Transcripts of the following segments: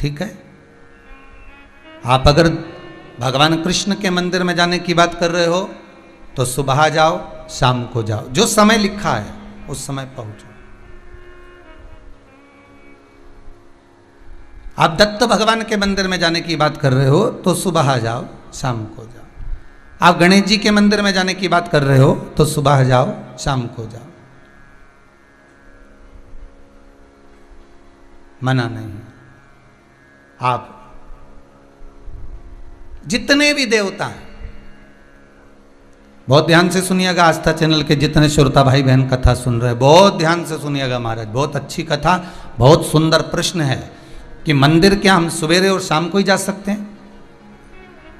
ठीक है। आप अगर भगवान कृष्ण के मंदिर में जाने की बात कर रहे हो तो सुबह जाओ, शाम को जाओ, जो समय लिखा है उस समय पहुंचो। आप दत्त भगवान के मंदिर में जाने की बात कर रहे हो तो सुबह जाओ, शाम को जाओ। आप गणेश जी के मंदिर में जाने की बात कर रहे हो तो सुबह जाओ, शाम को जाओ, मना नहीं। आप जितने भी देवता हैं, बहुत ध्यान से सुनिएगा, आस्था चैनल के जितने श्रोता भाई बहन कथा सुन रहे हैं, बहुत ध्यान से सुनिएगा महाराज, बहुत अच्छी कथा, बहुत सुंदर प्रश्न है कि मंदिर क्या हम सवेरे और शाम को ही जा सकते हैं?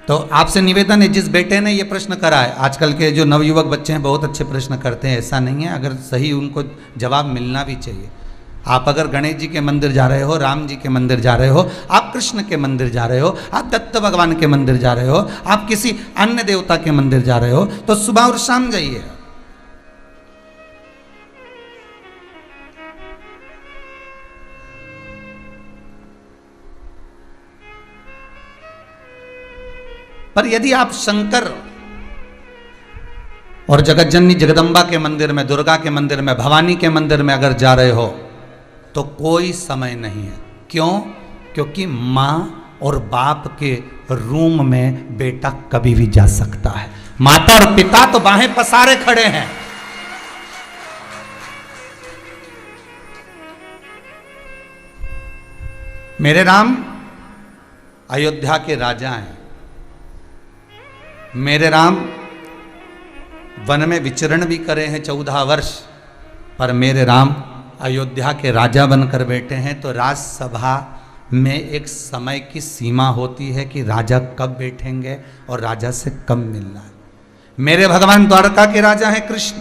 तो आपसे निवेदन है, जिस बेटे ने ये प्रश्न करा है, आजकल के जो नवयुवक बच्चे हैं बहुत अच्छे प्रश्न करते हैं, ऐसा नहीं है, अगर सही उनको जवाब मिलना भी चाहिए। आप अगर गणेश जी के मंदिर जा रहे हो, राम जी के मंदिर जा रहे हो, आप कृष्ण के मंदिर जा रहे हो, आप दत्त भगवान के मंदिर जा रहे हो, आप किसी अन्य देवता के मंदिर जा रहे हो, तो सुबह और शाम जाइए। पर यदि आप शंकर और जगतजननी जगदम्बा के मंदिर में, दुर्गा के मंदिर में, भवानी के मंदिर में अगर जा रहे हो तो कोई समय नहीं है। क्यों? क्योंकि माँ और बाप के रूम में बेटा कभी भी जा सकता है। माता और पिता तो बाहें पसारे खड़े हैं। मेरे राम अयोध्या के राजा हैं। मेरे राम वन में विचरण भी करे हैं 14 वर्ष, पर मेरे राम अयोध्या के राजा बनकर बैठे हैं। तो राजसभा में एक समय की सीमा होती है कि राजा कब बैठेंगे और राजा से कब मिलना है। मेरे भगवान द्वारका के राजा हैं कृष्ण,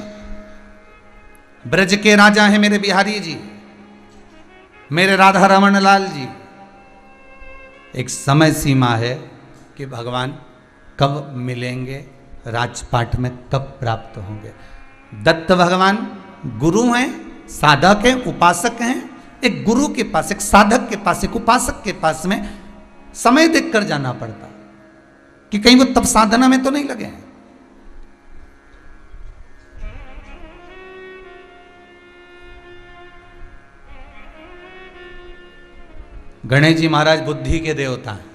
ब्रज के राजा हैं मेरे बिहारी जी, मेरे राधा रमन लाल जी। एक समय सीमा है कि भगवान कब मिलेंगे, राजपाट में कब प्राप्त होंगे। दत्त भगवान गुरु हैं, साधक हैं, उपासक हैं। एक गुरु के पास, एक साधक के पास, एक उपासक के पास में समय देखकर जाना पड़ता कि कहीं वो तप साधना में तो नहीं लगे हैं। गणेश जी महाराज बुद्धि के देवता हैं।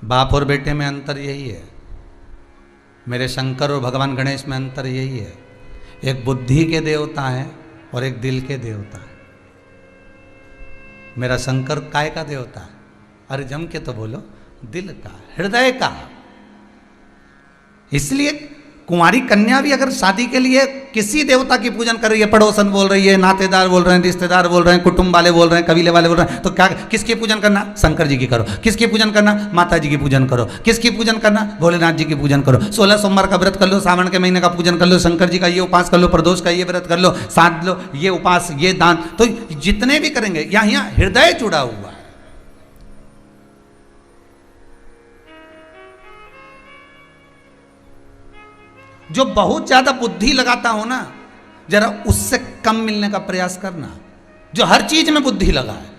बाप और बेटे में अंतर यही है। मेरे शंकर और भगवान गणेश में अंतर यही है। एक बुद्धि के देवता है और एक दिल के देवता है। मेरा शंकर काय का देवता है? अरे जम के तो बोलो, दिल का, हृदय का। इसलिए कुंवारी कन्या भी अगर शादी के लिए किसी देवता की पूजन कर रही है, पड़ोसन बोल रही है, नातेदार बोल रहे हैं, रिश्तेदार बोल रहे हैं, कुटुंब वाले बोल रहे हैं, कबीले वाले बोल रहे हैं, तो क्या, किसकी पूजन करना? शंकर जी की करो। किसकी पूजन करना? माता जी की पूजन करो। किसकी पूजन करना? भोलेनाथ जी की पूजन करो। 16 सोमवार का व्रत कर लो, सावन के महीने का पूजन कर लो, शंकर जी का ये उपास कर लो, प्रदोष का ये व्रत कर लो, साध लो, ये उपास, ये दान। तो जितने भी करेंगे, यहाँ हृदय जुड़ा हुआ है। जो बहुत ज्यादा बुद्धि लगाता हो ना, जरा उससे कम मिलने का प्रयास करना। जो हर चीज में बुद्धि लगा है,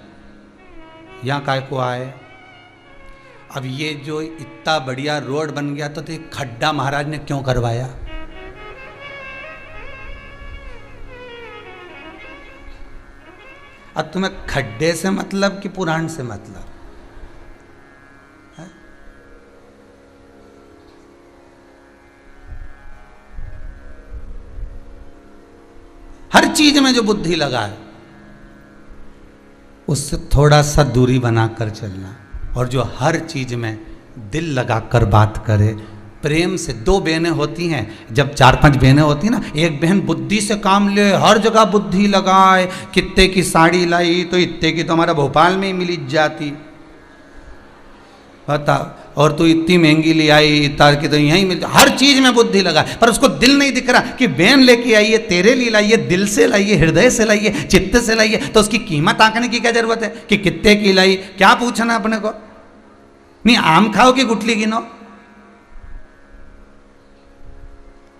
यहां काय को आए। अब ये जो इतना बढ़िया रोड बन गया, तो ये खड्डा महाराज ने क्यों करवाया? अब तुम्हें खड्डे से मतलब कि पुराण से मतलब? हर चीज में जो बुद्धि लगा है उससे थोड़ा सा दूरी बनाकर चलना। और जो हर चीज में दिल लगाकर बात करे, प्रेम से। 2 बहनें होती हैं, जब 4-5 बहनें होती हैं ना, एक बहन बुद्धि से काम ले, हर जगह बुद्धि लगाए, कितने की साड़ी लाई तो इतने की तो हमारा भोपाल में ही मिल जाती, बता, और तू इतनी महंगी ले आई तार की तो यहीं मिल। हर चीज में बुद्धि लगा, पर उसको दिल नहीं दिख रहा कि बहन लेके आइए, तेरे लिए लाइए, दिल से लाइए, हृदय से लाइए, चित्त से लाइए। तो उसकी कीमत आंकने की क्या जरूरत है कि कितने की लाई? क्या पूछना अपने को? नहीं, आम खाओ कि गुठली गिनो?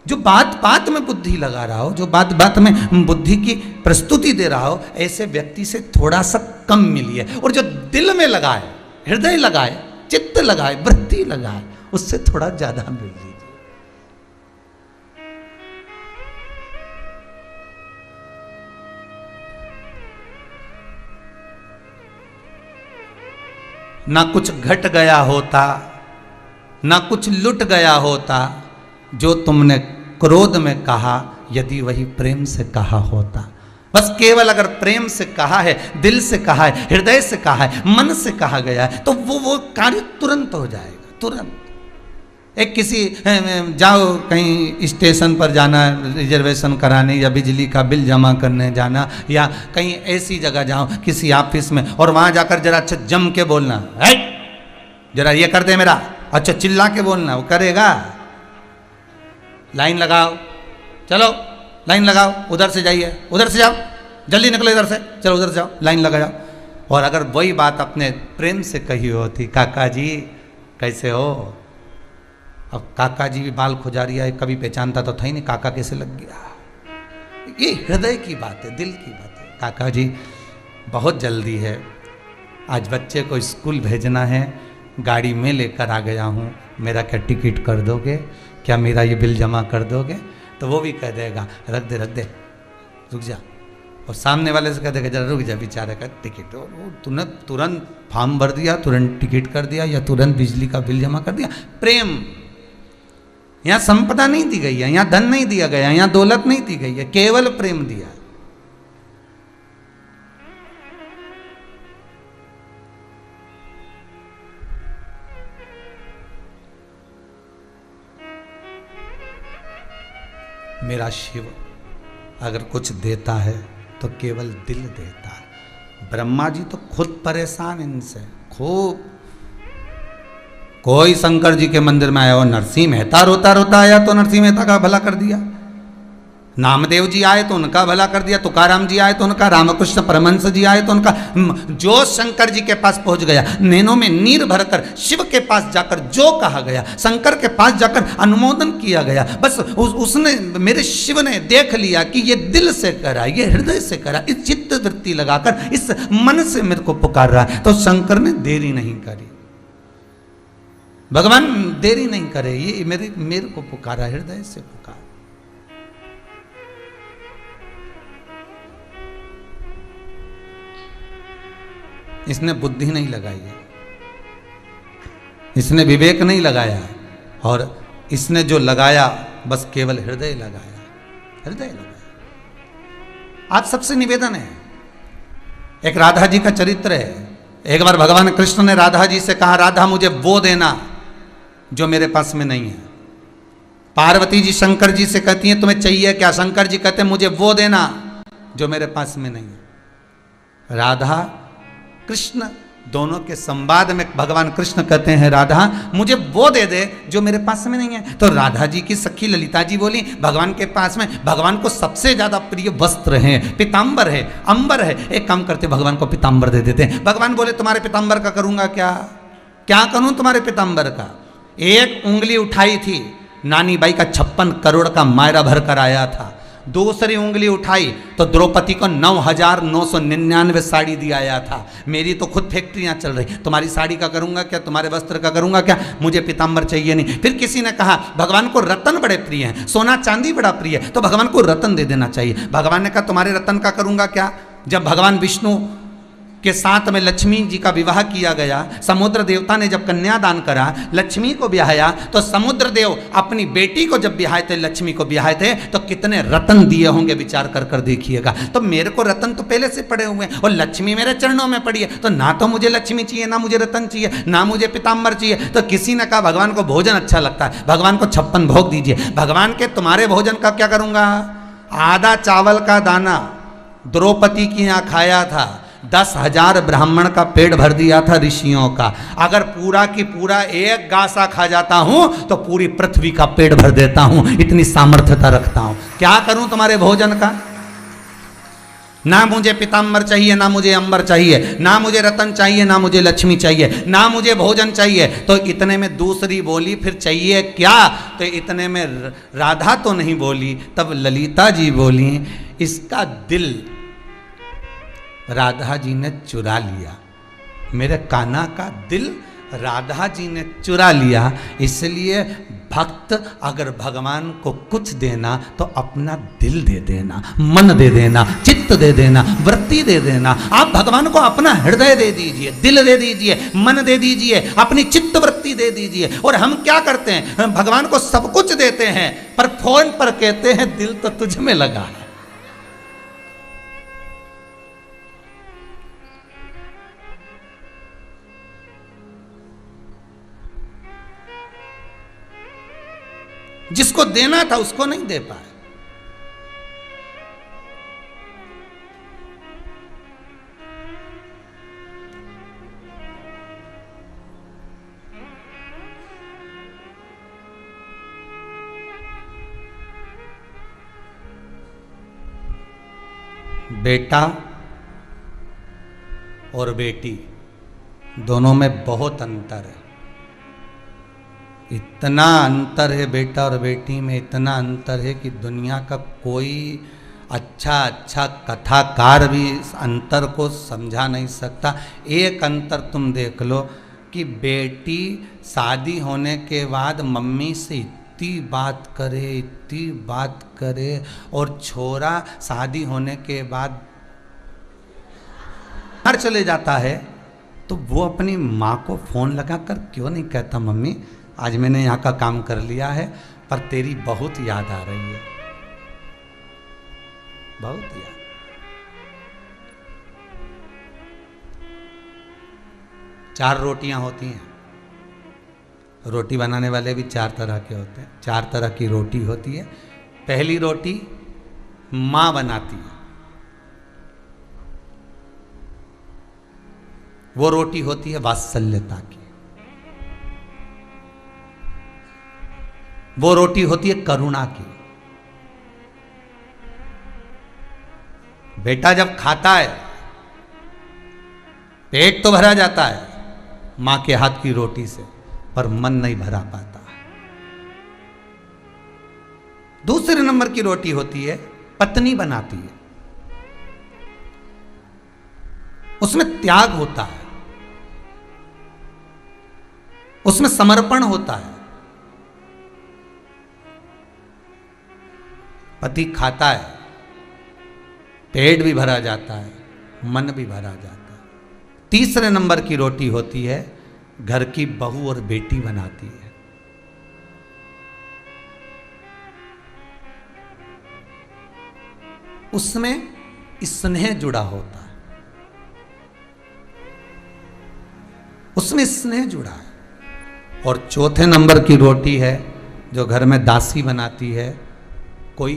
जो बात बात में बुद्धि लगा रहा हो, जो बात बात में बुद्धि की प्रस्तुति दे रहा हो, ऐसे व्यक्ति से थोड़ा सा कम मिलिए। और जो दिल में लगाए, हृदय लगाए, चित्त लगाए, वृत्ति लगाए, उससे थोड़ा ज्यादा मिल लीजिए। ना कुछ घट गया होता, ना कुछ लुट गया होता, जो तुमने क्रोध में कहा यदि वही प्रेम से कहा होता। बस केवल अगर प्रेम से कहा है, दिल से कहा है, हृदय से कहा है, मन से कहा गया है, तो वो कार्य तुरंत हो जाएगा, तुरंत। एक किसी जाओ कहीं स्टेशन पर जाना, रिजर्वेशन कराने, या बिजली का बिल जमा करने जाना, या कहीं ऐसी जगह जाओ किसी ऑफिस में, और वहां जाकर जरा अच्छा जम के बोलना, है जरा ये कर दे मेरा, अच्छा चिल्ला के बोलना, वो करेगा? लाइन लगाओ, चलो लाइन लगाओ, उधर से जाइए, उधर से जाओ, जल्दी निकलो इधर से, चलो उधर से जाओ, लाइन लगा जाओ। और अगर वही बात अपने प्रेम से कही होती, काका जी कैसे हो, अब काका जी भी बाल खुजारिया है, कभी पहचानता तो था ही नहीं, काका कैसे लग गया। ये हृदय की बात है, दिल की बात है। काका जी बहुत जल्दी है, आज बच्चे को स्कूल भेजना है, गाड़ी में लेकर आ गया हूँ, मेरा क्या टिकट कर दोगे, क्या मेरा ये बिल जमा कर दोगे? तो वो भी कह देगा रख दे रुक जा, और सामने वाले से कह देगा जरा रुक जा बेचारे का टिकट। वो तूने तुरंत फॉर्म भर दिया, तुरंत टिकट कर दिया, या तुरंत बिजली का बिल जमा कर दिया। प्रेम, यहाँ संपदा नहीं दी गई है, यहाँ धन नहीं दिया गया, यहाँ दौलत नहीं दी गई है, केवल प्रेम दिया। मेरा शिव अगर कुछ देता है तो केवल दिल देता है। ब्रह्मा जी तो खुद परेशान इनसे, खूब। कोई शंकर जी के मंदिर में आया हो, नरसिंह मेहता रोता रोता आया तो नरसिंह मेहता का भला कर दिया, नामदेव जी आए तो उनका भला कर दिया, तुकाराम जी आए तो उनका, रामकृष्ण परमहंस जी आए तो उनका। जो शंकर जी के पास पहुंच गया, नैनों में नीर भरकर शिव के पास जाकर जो कहा गया, शंकर के पास जाकर अनुमोदन किया गया, बस उसने, मेरे शिव ने देख लिया कि ये दिल से करा, ये हृदय से करा, इस चित्त वृत्ति लगाकर इस मन से मेरे को पुकार रहा है, तो शंकर ने देरी नहीं करी। भगवान देरी नहीं करे, ये मेरे को पुकारा, हृदय से पुकार। इसने बुद्धि नहीं लगाई है, इसने विवेक नहीं लगाया, और इसने जो लगाया बस केवल हृदय लगाया, हृदय लगाया। आप सबसे निवेदन है, एक राधा जी का चरित्र है। एक बार भगवान कृष्ण ने राधा जी से कहा, राधा मुझे वो देना जो मेरे पास में नहीं है। पार्वती जी शंकर जी से कहती हैं तुम्हें चाहिए क्या? शंकर जी कहते हैं मुझे वो देना जो मेरे पास में नहीं है। राधा कृष्ण दोनों के संवाद में भगवान कृष्ण कहते हैं, राधा मुझे वो दे दे जो मेरे पास में नहीं है। तो राधा जी की सखी ललिता जी बोली, भगवान के पास में, भगवान को सबसे ज्यादा प्रिय वस्त्र है, पीताम्बर है, अंबर है, एक काम करते भगवान को पीताम्बर दे देते हैं। भगवान बोले तुम्हारे पीताम्बर का करूंगा क्या, क्या करूं तुम्हारे पीताम्बर का? एक उंगली उठाई थी, नानी बाई का 56 करोड़ का मायरा भर कर आया था। दूसरी उंगली उठाई तो द्रौपदी को 9,999 साड़ी दी आया था। मेरी तो खुद फैक्ट्रियां चल रही, तुम्हारी साड़ी का करूंगा क्या, तुम्हारे वस्त्र का करूंगा क्या, मुझे पीताम्बर चाहिए नहीं। फिर किसी ने कहा भगवान को रतन बड़े प्रिय हैं, सोना चांदी बड़ा प्रिय है, तो भगवान को रतन दे देना चाहिए। भगवान ने कहा तुम्हारे रतन का करूंगा क्या? जब भगवान विष्णु के साथ में लक्ष्मी जी का विवाह किया गया, समुद्र देवता ने जब कन्यादान करा, लक्ष्मी को ब्याहाया, तो समुद्र देव अपनी बेटी को जब ब्याहे थे, लक्ष्मी को ब्याहे थे, तो कितने रतन दिए होंगे विचार कर कर देखिएगा। तो मेरे को रतन तो पहले से पड़े हुए हैं, और लक्ष्मी मेरे चरणों में पड़ी है, तो ना तो मुझे लक्ष्मी चाहिए, ना मुझे रतन चाहिए, ना मुझे पीताम्बर चाहिए। तो किसी ने कहा भगवान को भोजन अच्छा लगता है, भगवान को 56 भोग दीजिए। भगवान के तुम्हारे भोजन का क्या करूंगा? आधा चावल का दाना द्रौपदी की यहाँ खाया था, 10,000 ब्राह्मण का पेट भर दिया था ऋषियों का। अगर पूरा की पूरा एक गासा खा जाता हूं तो पूरी पृथ्वी का पेट भर देता हूं, इतनी सामर्थ्यता रखता हूं। क्या करूं तुम्हारे भोजन का? ना मुझे पीताम्बर चाहिए, ना मुझे अंबर चाहिए, ना मुझे रतन चाहिए, ना मुझे लक्ष्मी चाहिए, ना मुझे भोजन चाहिए। तो इतने में दूसरी बोली फिर चाहिए क्या? तो इतने में राधा तो नहीं बोली, तब ललिता जी बोली इसका दिल राधा जी ने चुरा लिया, मेरे कान्हा का दिल राधा जी ने चुरा लिया। इसलिए भक्त अगर भगवान को कुछ देना तो अपना दिल दे देना, मन दे देना, चित्त दे देना, वृत्ति दे देना। आप भगवान को अपना हृदय दे दीजिए, दिल दे दीजिए, मन दे दीजिए, अपनी चित्त वृत्ति दे दीजिए। और हम क्या करते हैं, भगवान को सब कुछ देते हैं पर फोन पर कहते हैं दिल तो तुझ में लगा है। जिसको देना था उसको नहीं दे पाए। बेटा और बेटी दोनों में बहुत अंतर है। इतना अंतर है बेटा और बेटी में, इतना अंतर है कि दुनिया का कोई अच्छा कथाकार भी इस अंतर को समझा नहीं सकता। एक अंतर तुम देख लो कि बेटी शादी होने के बाद मम्मी से इतनी बात करे और छोरा शादी होने के बाद बाहर चले जाता है तो वो अपनी माँ को फोन लगाकर क्यों नहीं कहता मम्मी आज मैंने यहाँ का काम कर लिया है पर तेरी बहुत याद आ रही है, बहुत याद। चार रोटियां होती हैं, रोटी बनाने वाले भी चार तरह के होते हैं। चार तरह की रोटी होती है। पहली रोटी माँ बनाती है, वो रोटी होती है वात्सल्यता की, वो रोटी होती है करुणा की। बेटा जब खाता है पेट तो भरा जाता है मां के हाथ की रोटी से, पर मन नहीं भरा पाता। दूसरे नंबर की रोटी होती है पत्नी बनाती है, उसमें त्याग होता है, उसमें समर्पण होता है। पति खाता है पेट भी भरा जाता है, मन भी भरा जाता है। तीसरे नंबर की रोटी होती है घर की बहू और बेटी बनाती है। उसमें स्नेह जुड़ा होता है, उसमें स्नेह जुड़ा है। और चौथे नंबर की रोटी है जो घर में दासी बनाती है, कोई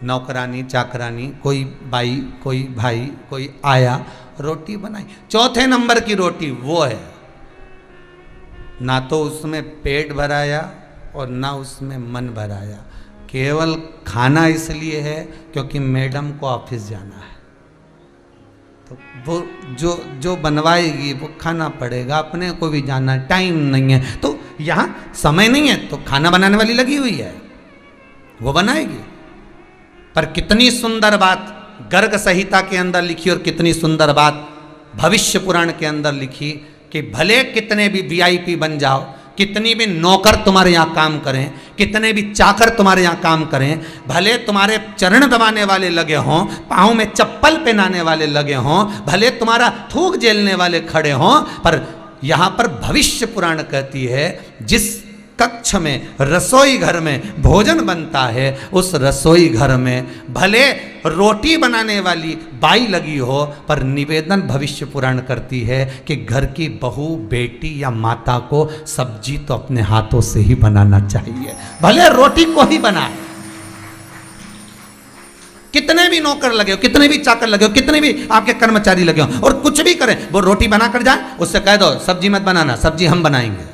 नौकरानी चाकरानी, कोई बाई, कोई भाई, कोई आया, रोटी बनाई। चौथे नंबर की रोटी वो है ना तो उसमें पेट भराया और ना उसमें मन भराया, केवल खाना इसलिए है क्योंकि मैडम को ऑफिस जाना है, तो वो जो बनवाएगी वो खाना पड़ेगा, अपने को भी जाना, टाइम नहीं है तो यहाँ समय नहीं है तो खाना बनाने वाली लगी हुई है, वो बनाएगी। पर कितनी सुंदर बात गर्ग संहिता के अंदर लिखी और कितनी सुंदर बात भविष्य पुराण के अंदर लिखी कि भले कितने भी वीआईपी बन जाओ, कितनी भी नौकर तुम्हारे यहाँ काम करें, कितने भी चाकर तुम्हारे यहाँ काम करें, भले तुम्हारे चरण दबाने वाले लगे हों, पाँव में चप्पल पहनाने वाले लगे हों, भले तुम्हारा थूक झेलने वाले खड़े हों, पर यहाँ पर भविष्य पुराण कहती है जिस कक्ष में रसोई घर में भोजन बनता है उस रसोई घर में भले रोटी बनाने वाली बाई लगी हो, पर निवेदन भविष्य पुराण करती है कि घर की बहू बेटी या माता को सब्जी तो अपने हाथों से ही बनाना चाहिए, भले रोटी को ही बनाए। कितने भी नौकर लगे हो, कितने भी चाकर लगे हो, कितने भी आपके कर्मचारी लगे हो और कुछ भी करें, वो रोटी बना कर जाए, उससे कह दो सब्जी मत बनाना, सब्जी हम बनाएंगे,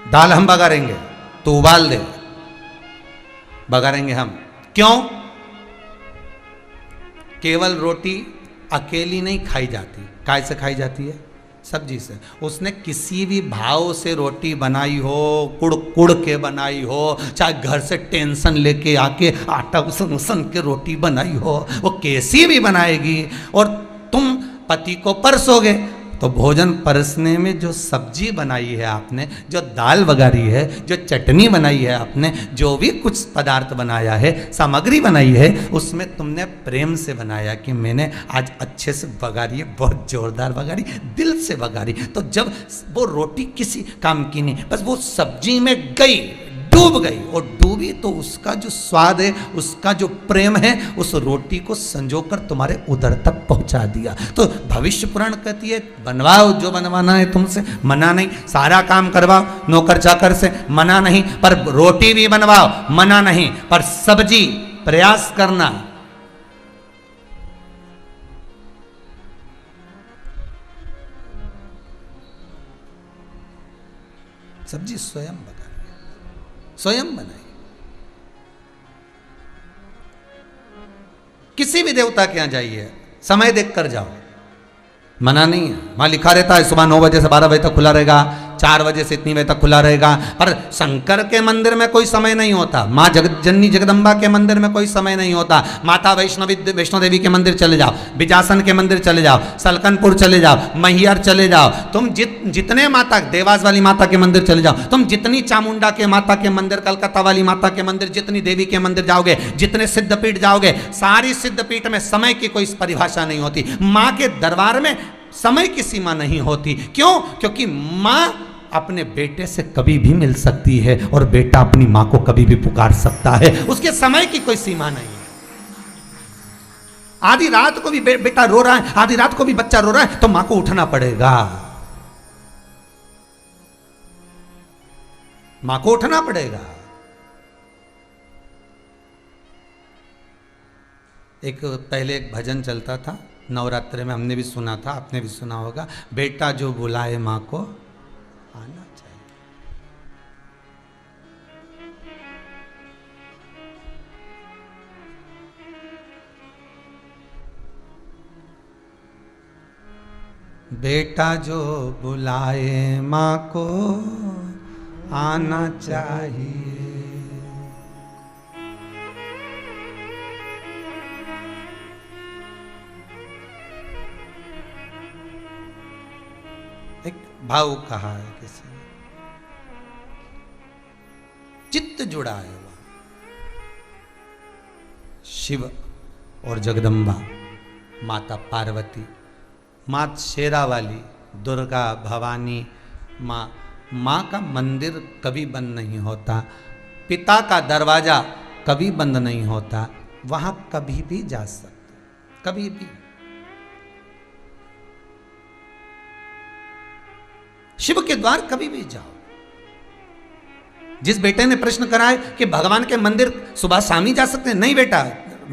दाल हम बघारेंगे, तो उबाल दे, बघारेंगे हम, क्यों? केवल रोटी अकेली नहीं खाई जाती, काय से खाई जाती है? सब्जी से। उसने किसी भी भाव से रोटी बनाई हो, कुड़ कुड़ के बनाई हो, चाहे घर से टेंशन लेके आके आटा उसन उसन के रोटी बनाई हो, वो कैसी भी बनाएगी। और तुम पति को परसोगे तो भोजन परसने में जो सब्जी बनाई है आपने, जो दाल वगारी है, जो चटनी बनाई है आपने, जो भी कुछ पदार्थ बनाया है, सामग्री बनाई है, उसमें तुमने प्रेम से बनाया कि मैंने आज अच्छे से वगारी है, बहुत जोरदार वगारी, दिल से वगारी। तो जब वो रोटी किसी काम की नहीं, बस वो सब्जी में गई, डूब गई, और डूबी तो उसका जो स्वाद है, उसका जो प्रेम है, उस रोटी को संजोकर तुम्हारे उदर तक पहुंचा दिया। तो भविष्य पुराण कहती है बनवाओ जो बनवाना है तुमसे, मना नहीं। सारा काम करवाओ नौकर चाकर से, मना नहीं। पर रोटी भी बनवाओ, मना नहीं। पर सब्जी प्रयास करना। सब्जी स्वयं स्वयं बनाई। किसी भी देवता के यहां जाइए, समय देखकर जाओ, मना नहीं है। वहां लिखा रहता है सुबह 9 बजे से 12 बजे तक खुला रहेगा, 4 बजे से इतनी बजे तक खुला रहेगा। पर शंकर के मंदिर में कोई समय नहीं होता, माँ जननी जगदम्बा के मंदिर में कोई समय नहीं होता। माता वैष्णो देवी के मंदिर चले जाओ, बिजासन के मंदिर चले जाओ, सलकनपुर चले जाओ, मैहर चले जाओ, तुम जितने माता, देवास वाली माता के मंदिर चले जाओ, तुम जितनी चामुंडा के माता के मंदिर, कलकत्ता वाली माता के मंदिर, जितनी देवी के मंदिर जाओगे, जितने सिद्धपीठ जाओगे, सारी सिद्धपीठ में समय की कोई परिभाषा नहीं होती। माँ के दरबार में समय की सीमा नहीं होती। क्यों? क्योंकि माँ अपने बेटे से कभी भी मिल सकती है और बेटा अपनी मां को कभी भी पुकार सकता है, उसके समय की कोई सीमा नहीं है। आधी रात को भी बेटा रो रहा है, आधी रात को भी बच्चा रो रहा है, तो मां को उठना पड़ेगा, मां को उठना पड़ेगा। पहले एक भजन चलता था नवरात्रि में, हमने भी सुना था, आपने भी सुना होगा, बेटा जो बुलाए मां को आना चाहिए। बेटा जो बुलाए मां को आना चाहिए। एक भाव कहा है किसी ने, चित्त जुड़ा है वह शिव और जगदम्बा, माता पार्वती, माँ शेरा वाली, दुर्गा, भवानी माँ। माँ का मंदिर कभी बंद नहीं होता, पिता का दरवाजा कभी बंद नहीं होता, वहां कभी भी जा सकते, कभी भी। शिव के द्वार कभी भी जाओ। जिस बेटे ने प्रश्न करा है कि भगवान के मंदिर सुबह शाम ही जा सकते हैं, नहीं बेटा,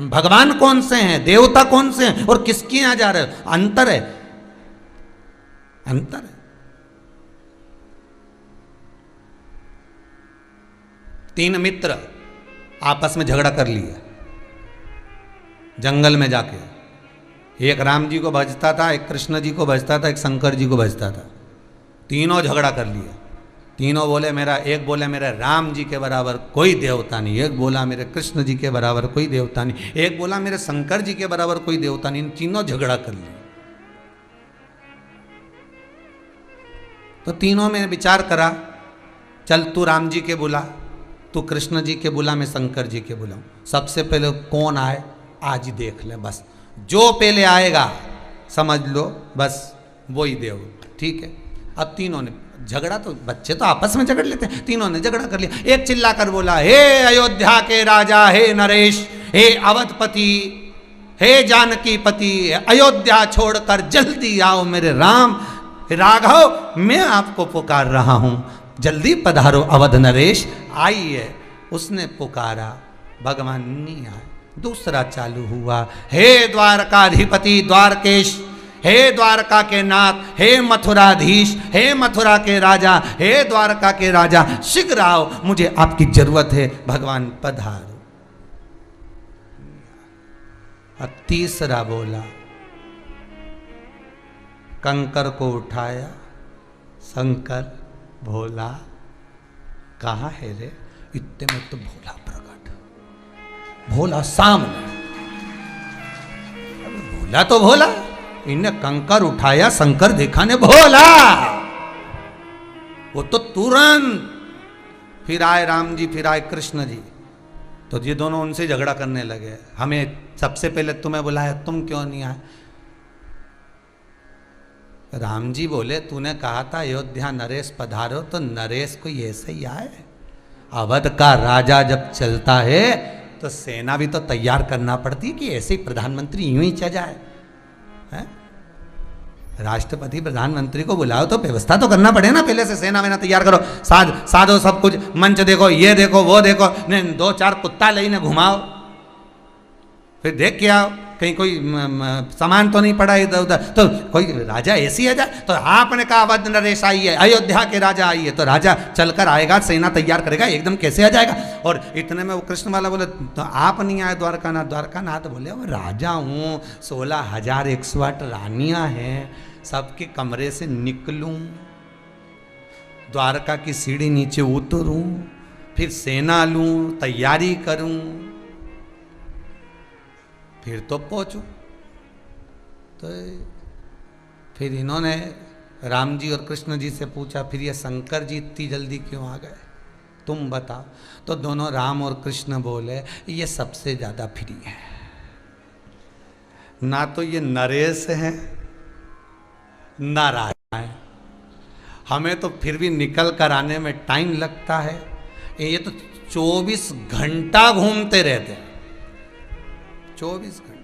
भगवान कौन से हैं, देवता कौन से हैं और किसके यहां जा रहे हो, अंतर है, अंतर है। 3 मित्र आपस में झगड़ा कर लिए जंगल में जाके। एक राम जी को भजता था, एक कृष्ण जी को भजता था, एक शंकर जी को भजता था। तीनों झगड़ा कर लिए। तीनों बोले मेरा, एक बोले मेरे राम जी के बराबर कोई देवता नहीं, एक बोला मेरे कृष्ण जी के बराबर कोई देवता नहीं, एक बोला मेरे शंकर जी के बराबर कोई देवता नहीं। तीनों झगड़ा कर लिए। तो तीनों में विचार करा, चल तू राम जी के बुला, तू कृष्ण जी के बुला, मैं शंकर जी के बुलाऊं। सबसे पहले कौन आए आज ही देख ले, बस जो पहले आएगा समझ लो बस वही देव। ठीक है। अब तीनों ने झगड़ा, तो बच्चे तो आपस में झगड़ लेते हैं, तीनों ने झगड़ा कर लिया। एक चिल्ला कर बोला, हे अयोध्या के राजा, हे नरेश, हे अवधपति, हे जानकी पति, अयोध्या छोड़कर जल्दी आओ मेरे राम। राघव मैं आपको पुकार रहा हूं, जल्दी पधारो अवध नरेश, आइए। उसने पुकारा, भगवान नहीं आए। दूसरा चालू हुआ, हे द्वारकाधिपति द्वारकेश, हे द्वारका के नाथ, हे मथुराधीश, हे मथुरा के राजा, हे द्वारका के राजा, शीघ्र आओ, मुझे आपकी जरूरत है, भगवान पधारो। और तीसरा बोला, कंकर को उठाया शंकर भोला, कहाँ है रे? इतने में तो भोला प्रकट, भोला सामने। भोला तो भोला, इन्हें कंकर उठाया, शंकर देखा ने भोला, वो तो तुरंत फिर आए राम जी, फिर आए कृष्ण जी। तो ये दोनों उनसे झगड़ा करने लगे, हमें सबसे पहले तुम्हें बुलाया, तुम क्यों नहीं आए? राम जी बोले, तूने कहा था अयोध्या नरेश पधारो, तो नरेश कोई ऐसे ही आए? अवध का राजा जब चलता है तो सेना भी तो तैयार करना पड़ती है, कि ऐसे ही प्रधानमंत्री यूं ही चल जाए? है? राष्ट्रपति प्रधानमंत्री को बुलाओ तो व्यवस्था तो करना पड़े ना, पहले से सेना वेना तैयार करो, साधो सब कुछ, मंच देखो, ये देखो वो देखो, नहीं 2-4 कुत्ता लेने घुमाओ, फिर देख के आओ कहीं कोई सामान तो नहीं पड़ा इधर उधर। तो कोई राजा ऐसी आ जाए? तो आपने कहा अवध नरेश आई है, अयोध्या के राजा आई है, तो राजा चलकर आएगा, सेना तैयार करेगा, एकदम कैसे आ जाएगा? और इतने में वो कृष्ण वाला बोले, तो आप नहीं आए द्वारकानाथ? द्वारकानाथ बोले, वो राजा हूँ, 16,108 रानियाँ हैं, सबके कमरे से निकलूं, द्वारका की सीढ़ी नीचे उतरूं, फिर सेना लूं, तैयारी करूं, फिर तो पहुंचूं। तो फिर इन्होंने राम जी और कृष्ण जी से पूछा, फिर ये शंकर जी इतनी जल्दी क्यों आ गए, तुम बताओ? तो दोनों राम और कृष्ण बोले, ये सबसे ज्यादा फ्री है, ना तो ये नरेश है ना राजा है, हमें तो फिर भी निकल कर आने में टाइम लगता है, ये तो 24 घंटा घूमते रहते हैं, 24 घंटे।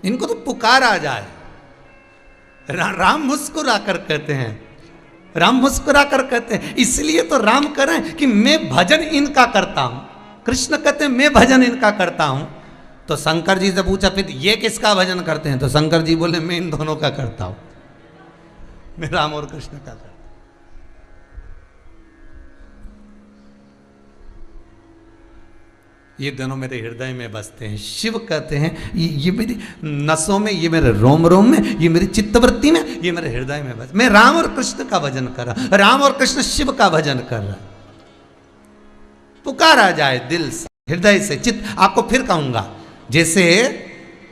इनको तो पुकार आ जाए। राम मुस्कुरा कर कहते हैं, राम मुस्कुरा कर कहते हैं, इसलिए तो राम करें कि मैं भजन इनका करता हूं। कृष्ण कहते हैं मैं भजन इनका करता हूं। तो शंकर जी से पूछा, फिर ये किसका भजन करते हैं? तो शंकर जी बोले, मैं इन दोनों का करता हूं, मैं राम और कृष्ण का करता हूं। ये दोनों मेरे हृदय में बसते हैं। शिव कहते हैं ये मेरी नसों में, ये मेरे रोम रोम में, ये मेरी चित्तवृत्ति में, ये मेरे हृदय में बस। मैं राम और कृष्ण का भजन कर रहा, राम और कृष्ण शिव का भजन कर रहा। पुकारा जाए दिल से, हृदय से, चित्त। आपको फिर कहूंगा, जैसे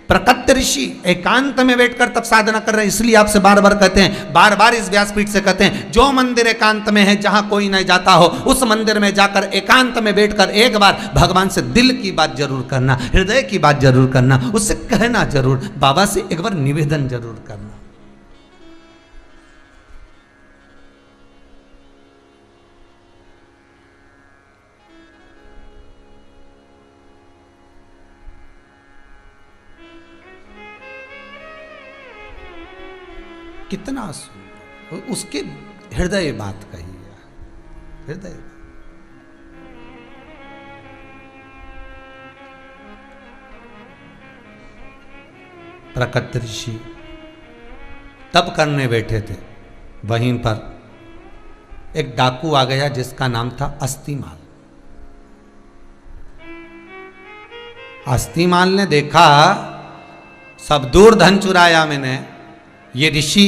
प्रकट ऋषि एकांत में बैठकर तब साधना कर रहे हैं, इसलिए आपसे बार बार कहते हैं, बार बार इस व्यासपीठ से कहते हैं, जो मंदिर एकांत में है, जहां कोई नहीं जाता हो, उस मंदिर में जाकर एकांत में बैठकर एक बार भगवान से दिल की बात जरूर करना, हृदय की बात जरूर करना, उससे कहना जरूर, बाबा से एक बार निवेदन जरूर करना। कितना सुंदर उसके हृदय बात कही है, हृदय। प्रकट ऋषि तब करने बैठे थे, वहीं पर एक डाकू आ गया जिसका नाम था अस्तिमाल। अस्तिमाल ने देखा सब दूर धन चुराया मैंने, ये ऋषि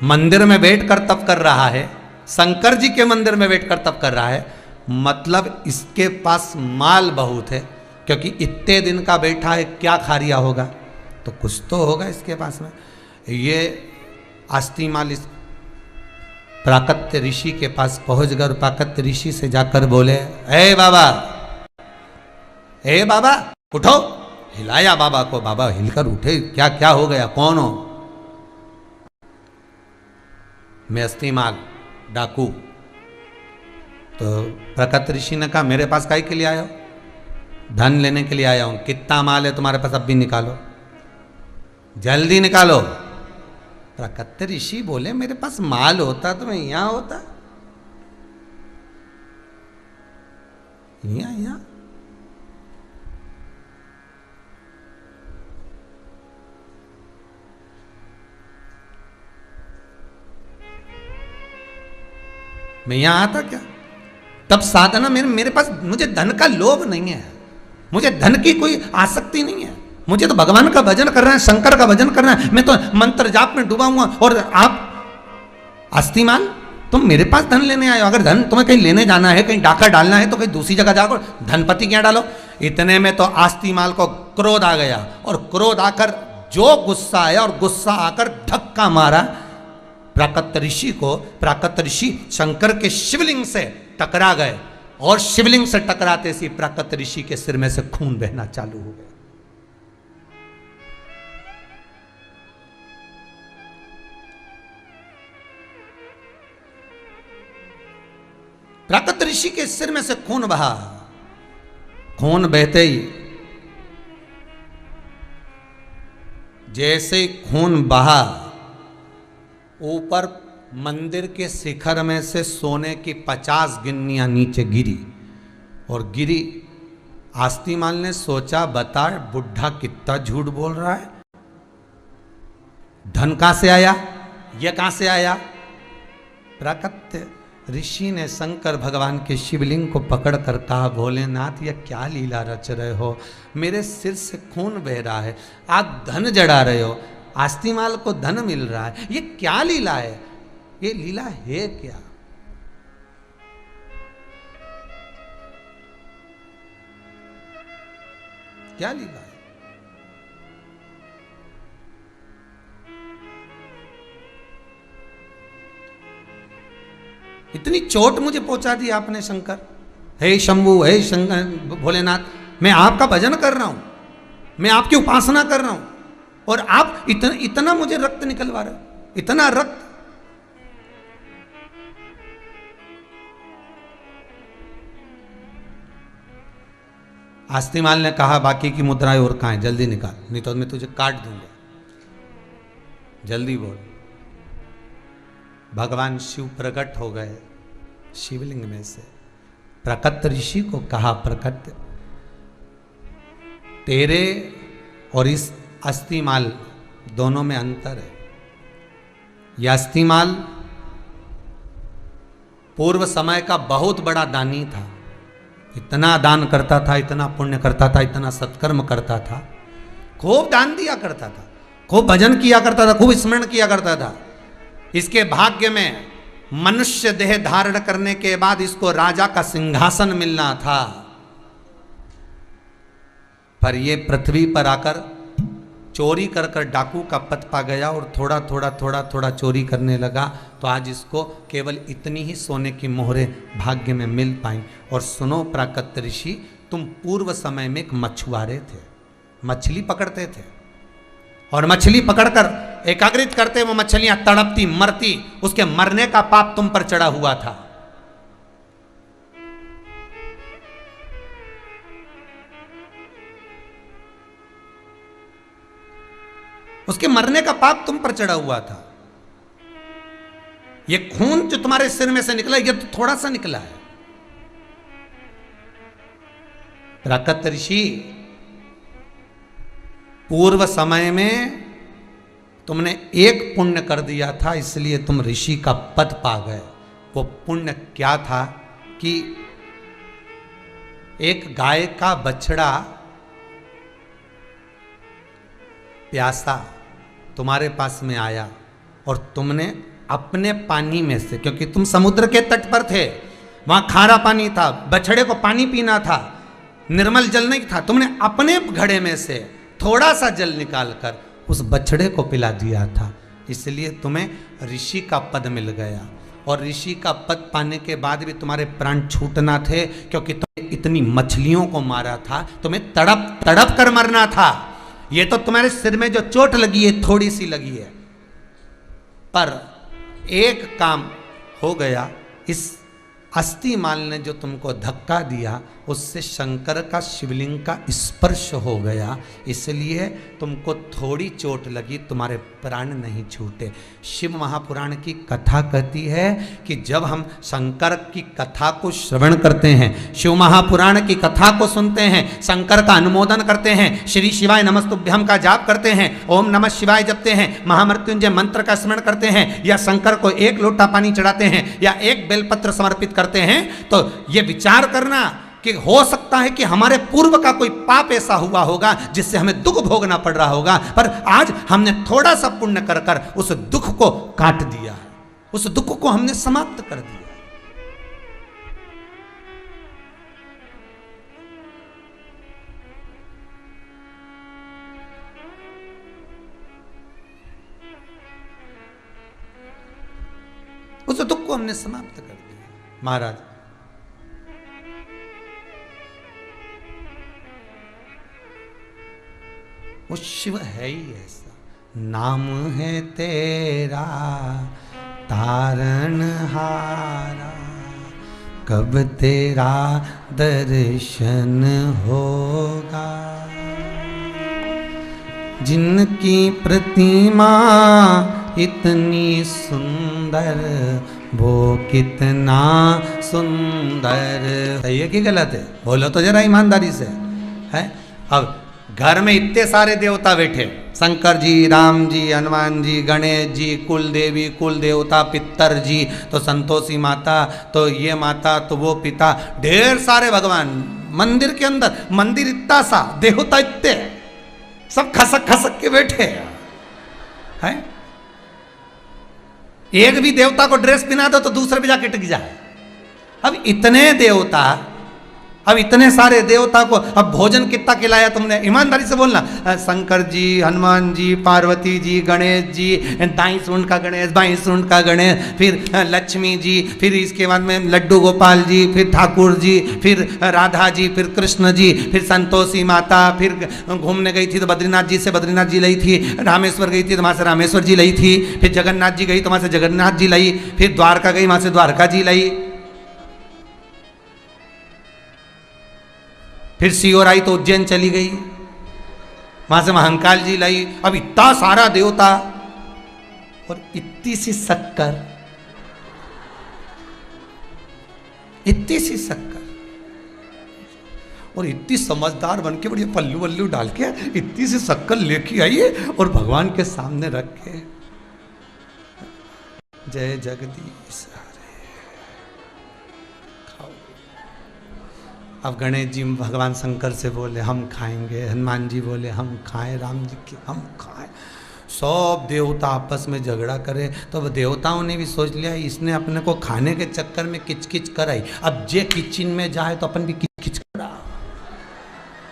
मंदिर में बैठकर तप कर रहा है, शंकर जी के मंदिर में बैठकर तप कर रहा है, मतलब इसके पास माल बहुत है, क्योंकि इतने दिन का बैठा है, क्या खा रिया होगा, तो कुछ तो होगा इसके पास में। ये अस्तिमाल इस प्राकत्य ऋषि के पास पहुंच गए, प्राकत्य ऋषि से जाकर बोले, ए बाबा, ए बाबा उठो। हिलाया बाबा को, बाबा हिलकर उठे, क्या क्या हो गया, कौन हो? मैं अस्तिमाल डाकू। तो प्रकट ऋषि ने कहा, मेरे पास काहे के लिए आया हो? धन लेने के लिए आया हूं। कितना माल है तुम्हारे पास, अब भी निकालो, जल्दी निकालो। प्रकट ऋषि बोले, मेरे पास माल होता तो मैं यहां होता, यहां। मैं यहां आता क्या? तब साधना मेरे पास, मुझे धन का लोभ नहीं है, मुझे धन की कोई आसक्ति नहीं है, मुझे तो भगवान का भजन करना है, शंकर का भजन करना है। मैं तो मंत्र जाप में डूबा हुआ, और आप आस्तिमाल तुम मेरे पास धन लेने आए हो। अगर धन तुम्हें कहीं लेने जाना है, कहीं डाका डालना है, तो कहीं दूसरी जगह जाकर धनपति क्या डालो। इतने में तो आस्तिमाल को क्रोध आ गया, और क्रोध आकर जो गुस्सा आया, और गुस्सा आकर धक्का मारा प्राकत ऋषि को। प्राकत ऋषि शंकर के शिवलिंग से टकरा गए, और शिवलिंग से टकराते सी प्राकत ऋषि के सिर में से खून बहना चालू हो गया। प्राकत ऋषि के सिर में से खून बहा। खून बहते ही, जैसे ही खून बहा, ऊपर मंदिर के शिखर में से सोने की 50 गिन्नियां नीचे गिरी, और गिरी। आस्तिमाल ने सोचा, बता बुढ़ा कितना झूठ बोल रहा है, धन कहां से आया, यह कहां से आया। प्राकत ऋषि ने शंकर भगवान के शिवलिंग को पकड़कर कहा, भोलेनाथ यह क्या लीला रच रहे हो, मेरे सिर से खून बह रहा है, आप धन जड़ा रहे हो, आस्तिमाल को धन मिल रहा है, ये क्या लीला है, ये लीला है क्या। क्या लीला है। इतनी चोट मुझे पहुंचा दी आपने शंकर। हे शंभु, हे शंकर भोलेनाथ, मैं आपका भजन कर रहा हूं, मैं आपकी उपासना कर रहा हूं, और आप इतना मुझे रक्त निकलवा रहे हो, इतना रक्त। आस्तिमाल ने कहा, बाकी की मुद्राएं और कहां है, जल्दी निकाल, नहीं तो मैं तुझे काट दूंगा, जल्दी बोल। भगवान शिव प्रकट हो गए शिवलिंग में से। प्रकट ऋषि को कहा, प्रकट तेरे और इस अस्तिमाल दोनों में अंतर है। यह अस्तिमाल पूर्व समय का बहुत बड़ा दानी था, इतना दान करता था, इतना पुण्य करता था, इतना सत्कर्म करता था, खूब दान दिया करता था, खूब भजन किया करता था, खूब स्मरण किया करता था। इसके भाग्य में मनुष्य देह धारण करने के बाद इसको राजा का सिंहासन मिलना था, पर यह पृथ्वी पर आकर चोरी कर कर डाकू का पद पा गया, और थोड़ा थोड़ा चोरी करने लगा, तो आज इसको केवल इतनी ही सोने की मोहरें भाग्य में मिल पाई। और सुनो प्राकत ऋषि, तुम पूर्व समय में एक मछुआरे थे, मछली पकड़ते थे, और मछली पकड़कर एकाग्रित करते, वो मछलियां तड़पती मरती, उसके मरने का पाप तुम पर चढ़ा हुआ था। उसके मरने का पाप तुम पर चढ़ा हुआ था। ये खून जो तुम्हारे सिर में से निकला, ये तो थोड़ा सा निकला है। प्राकत ऋषि, पूर्व समय में तुमने एक पुण्य कर दिया था, इसलिए तुम ऋषि का पद पा गए। वो पुण्य क्या था कि एक गाय का बछड़ा प्यासा तुम्हारे पास में आया, और तुमने अपने पानी में से, क्योंकि तुम समुद्र के तट पर थे, वहां खारा पानी था, बछड़े को पानी पीना था, निर्मल जल नहीं था, तुमने अपने घड़े में से थोड़ा सा जल निकालकर उस बछड़े को पिला दिया था, इसलिए तुम्हें ऋषि का पद मिल गया। और ऋषि का पद पाने के बाद भी तुम्हारे प्राण छूटना थे, क्योंकि तुमने इतनी मछलियों को मारा था, तुम्हें तड़प तड़प कर मरना था। ये तो तुम्हारे सिर में जो चोट लगी है थोड़ी सी लगी है, पर एक काम हो गया, इस अस्तिमाल ने जो तुमको धक्का दिया, उससे शंकर का शिवलिंग का स्पर्श हो गया, इसलिए तुमको थोड़ी चोट लगी, तुम्हारे प्राण नहीं छूटे। शिव महापुराण की कथा कहती है कि जब हम शंकर की कथा को श्रवण करते हैं, शिव महापुराण की कथा को सुनते हैं, शंकर का अनुमोदन करते हैं, श्री शिवाय नमस्तुभ्यम का जाप करते हैं, ओम नमः शिवाय जपते हैं, महामृत्युंजय मंत्र का स्मरण करते हैं, या शंकर को एक लोटा पानी चढ़ाते हैं, या एक बेलपत्र समर्पित करते हैं तो ये विचार करना कि हो सकता है कि हमारे पूर्व का कोई पाप ऐसा हुआ होगा जिससे हमें दुख भोगना पड़ रहा होगा, पर आज हमने थोड़ा सा पुण्य कर कर उस दुख को काट दिया, उस दुख को हमने समाप्त कर दिया। उस दुख को हमने समाप्त कर दिया। महाराज वो शिव है ही ऐसा, नाम है तेरा तारण हारा, कब तेरा दर्शन होगा। जिनकी प्रतिमा इतनी सुंदर, वो कितना सुंदर। सही है कि गलत है? बोलो तो जरा ईमानदारी से है। अब घर में इतने सारे देवता बैठे, शंकर जी, राम जी, हनुमान जी, गणेश जी, कुल देवी, कुल देवता, पितर जी, तो संतोषी माता, तो ये माता, तो वो पिता, ढेर सारे भगवान मंदिर के अंदर। मंदिर इतना सा, देवता इतने, सब खसक खसक के बैठे हैं। एक भी देवता को ड्रेस पहना दो तो दूसरे पे जाके टिक जाए। अब इतने देवता, अब इतने सारे देवता को अब भोजन कितना खिलाया तुमने? ईमानदारी से बोलना। शंकर जी, हनुमान जी, पार्वती जी, गणेश जी, दाई सूंड का गणेश, बाई सूंड का गणेश, फिर लक्ष्मी जी, फिर इसके बाद में लड्डू गोपाल जी, फिर ठाकुर जी, फिर राधा जी, फिर कृष्ण जी, फिर संतोषी माता, फिर घूमने गई थी तो बद्रीनाथ जी से बद्रीनाथ जी लाई थी, रामेश्वर गई थी तो वहाँ से रामेश्वर जी लाई थी, फिर जगन्नाथ जी गई तो वहाँ से जगन्नाथ जी लाई, फिर द्वारका गई वहाँ से द्वारका जी लाई, फिर सीओर आई तो उज्जैन चली गई, वहां से महाकाल जी लाई। अब इतना सारा देवता और इतनी सी शक्कर, इतनी सी शक्कर, और इतनी समझदार बन के बढ़िया पल्लू वल्लू डाल के इतनी सी शक्कर लेके आई है और भगवान के सामने रख के, जय जगदीश। अब गणेश जी भगवान शंकर से बोले हम खाएंगे, हनुमान जी बोले हम खाएं, राम जी के हम खाएं। सब देवता आपस में झगड़ा करे तो देवताओं ने भी सोच लिया इसने अपने को खाने के चक्कर में किचकिच कराई, अब जे किचन में जाए तो अपन भी किचकिच करा।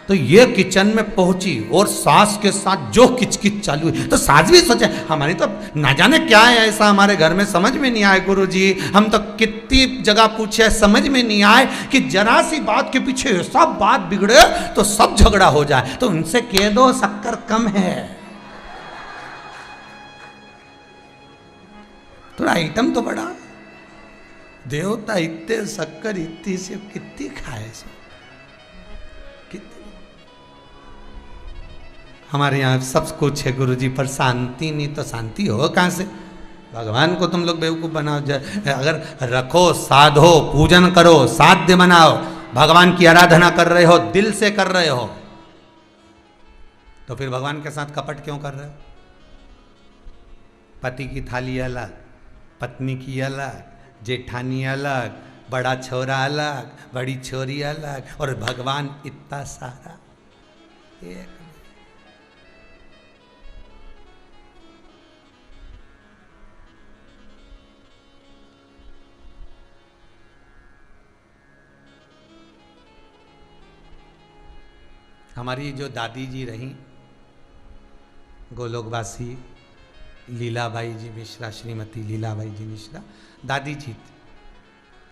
तो ये किचन में पहुंची और सास के साथ जो किचकिच चालू हुई तो सास भी सोचे हमारी तो ना जाने क्या है ऐसा हमारे घर में, समझ में नहीं आए गुरु जी, हम तो कितनी जगह पूछे समझ में नहीं आए कि जरा सी बात के पीछे सब बात बिगड़े तो सब झगड़ा हो जाए। तो उनसे कह दो शक्कर कम है, थोड़ा आइटम तो बड़ा। देवता इतने शक्कर इतनी से कितनी खाए सो, हमारे यहाँ सब कुछ है गुरु जी, पर शांति नहीं, तो शांति हो कहाँ से? भगवान को तुम लोग बेवकूफ़ बनाओ। अगर रखो, साधो, पूजन करो, साध्य बनाओ, भगवान की आराधना कर रहे हो, दिल से कर रहे हो, तो फिर भगवान के साथ कपट क्यों कर रहे हो? पति की थाली अलग, पत्नी की अलग, जेठानी अलग, बड़ा छोरा अलग, बड़ी छोरी अलग, और भगवान इतना सारा एक। हमारी जो दादी जी रहीं गोलोकवासी लीलाबाई जी मिश्रा, श्रीमती लीलाबाई जी मिश्रा दादी जी थी,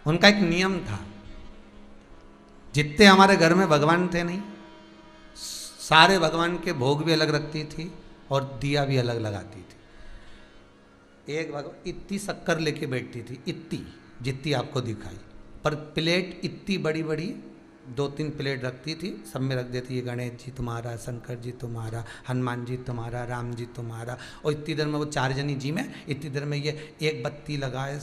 उनका एक नियम था, जितने हमारे घर में भगवान थे नहीं, सारे भगवान के भोग भी अलग रखती थी और दिया भी अलग लगाती थी। एक भगवान इतनी शक्कर लेके बैठती थी, इतनी जितनी आपको दिखाई, पर प्लेट इतनी बड़ी बड़ी 2-3 प्लेट रखती थी, सब में रख देती है गणेश जी तुम्हारा, शंकर जी तुम्हारा, हनुमान जी तुम्हारा, राम जी तुम्हारा। और इतनी देर में वो 4 जनी जी में, इतनी देर में ये एक बत्ती लगाए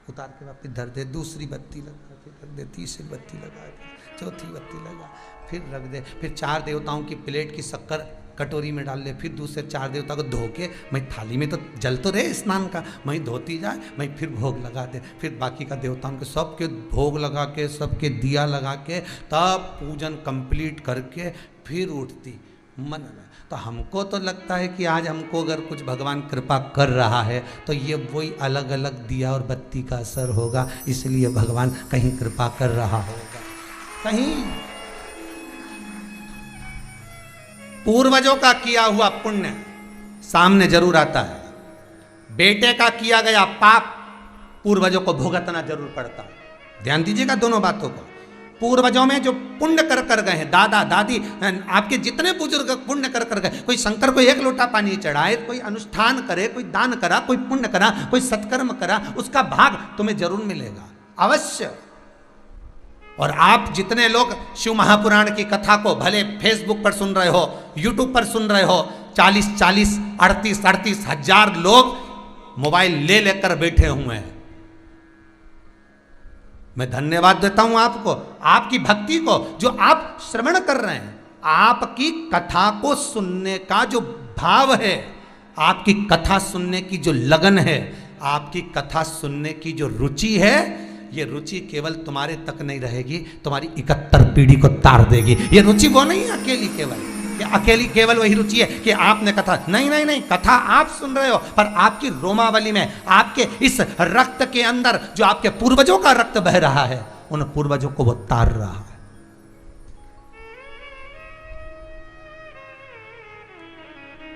उतार के वापस धर दे, दूसरी बत्ती लगा के रख दे, तीसरी बत्ती लगा के, चौथी बत्ती लगा, फिर रख दे, फिर 4 देवताओं की प्लेट की शक्कर कटोरी में डाल ले, फिर दूसरे 4 देवता को धो के मैं थाली में तो जल तो रहे स्नान का, मैं धोती जाए, मैं फिर भोग लगा दे, फिर बाकी का देवताओं के सबके भोग लगा के, सबके दिया लगा के, तब पूजन कंप्लीट करके फिर उठती मन में। तो हमको तो लगता है कि आज हमको अगर कुछ भगवान कृपा कर रहा है तो ये वही अलग अलग दिया और बत्ती का असर होगा, इसलिए भगवान कहीं कृपा कर रहा होगा। कहीं पूर्वजों का किया हुआ पुण्य सामने जरूर आता है, बेटे का किया गया पाप पूर्वजों को भुगतना जरूर पड़ता है। ध्यान दीजिएगा दोनों बातों को। पूर्वजों में जो पुण्य कर गए हैं, दादा दादी आपके जितने बुजुर्ग पुण्य कर गए, कोई शंकर को 1 लोटा पानी चढ़ाए, कोई अनुष्ठान करे, कोई दान करा, कोई पुण्य करा, कोई सत्कर्म करा, उसका भाग तुम्हें जरूर मिलेगा अवश्य। और आप जितने लोग शिव महापुराण की कथा को भले फेसबुक पर सुन रहे हो, यूट्यूब पर सुन रहे हो, 40-40, 38-38 हजार लोग मोबाइल ले लेकर बैठे हुए हैं। मैं धन्यवाद देता हूं आपको, आपकी भक्ति को, जो आप श्रवण कर रहे हैं। आपकी कथा को सुनने का जो भाव है, आपकी कथा सुनने की जो लगन है, आपकी कथा सुनने की जो रुचि है, ये रुचि केवल तुम्हारे तक नहीं रहेगी, तुम्हारी 71 पीढ़ी को तार देगी। ये रुचि वो नहीं है अकेली केवल वही रुचि है कि आपने कथा, नहीं, कथा आप सुन रहे हो, पर आपकी रोमावली में, आपके इस रक्त के अंदर जो आपके पूर्वजों का रक्त बह रहा है, उन पूर्वजों को वो तार रहा है।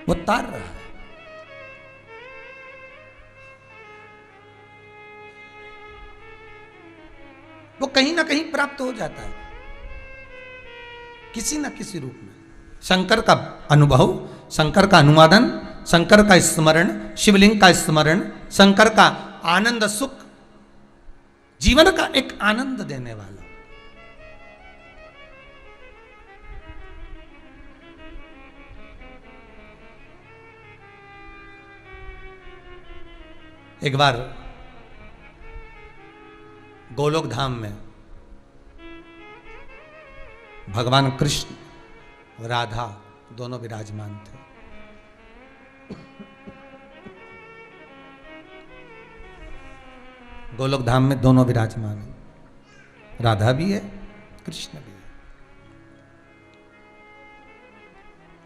वो तार रहा है। वो कहीं ना कहीं प्राप्त हो जाता है, किसी ना किसी रूप में। शंकर का अनुभव, शंकर का अनुवादन, शंकर का स्मरण, शिवलिंग का स्मरण, शंकर का आनंद सुख, जीवन का एक आनंद देने वाला। एक बार गोलोक धाम में भगवान कृष्ण, राधा दोनों विराजमान थे। गोलोक धाम में दोनों विराजमान हैं, राधा भी है, कृष्ण भी है।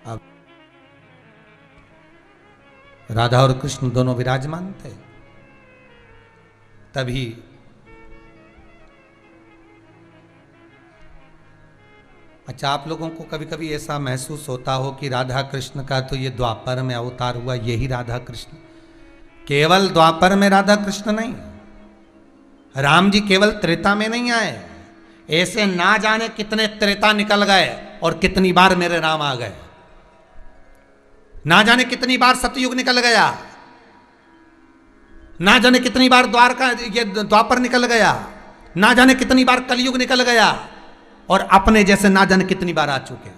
अब राधा और कृष्ण दोनों विराजमान थे, तभी अच्छा, आप लोगों को कभी कभी ऐसा महसूस होता हो कि राधा कृष्ण का तो ये द्वापर में अवतार हुआ, यही राधा कृष्ण। केवल द्वापर में राधा कृष्ण नहीं, राम जी केवल त्रेता में नहीं आए, ऐसे ना जाने कितने त्रेता निकल गए और कितनी बार मेरे राम आ गए। ना जाने कितनी बार सतयुग निकल गया, ना जाने कितनी बार द्वापर निकल गया, ना जाने कितनी बार कलयुग निकल गया, और अपने जैसे ना जाने कितनी बार आ चुके।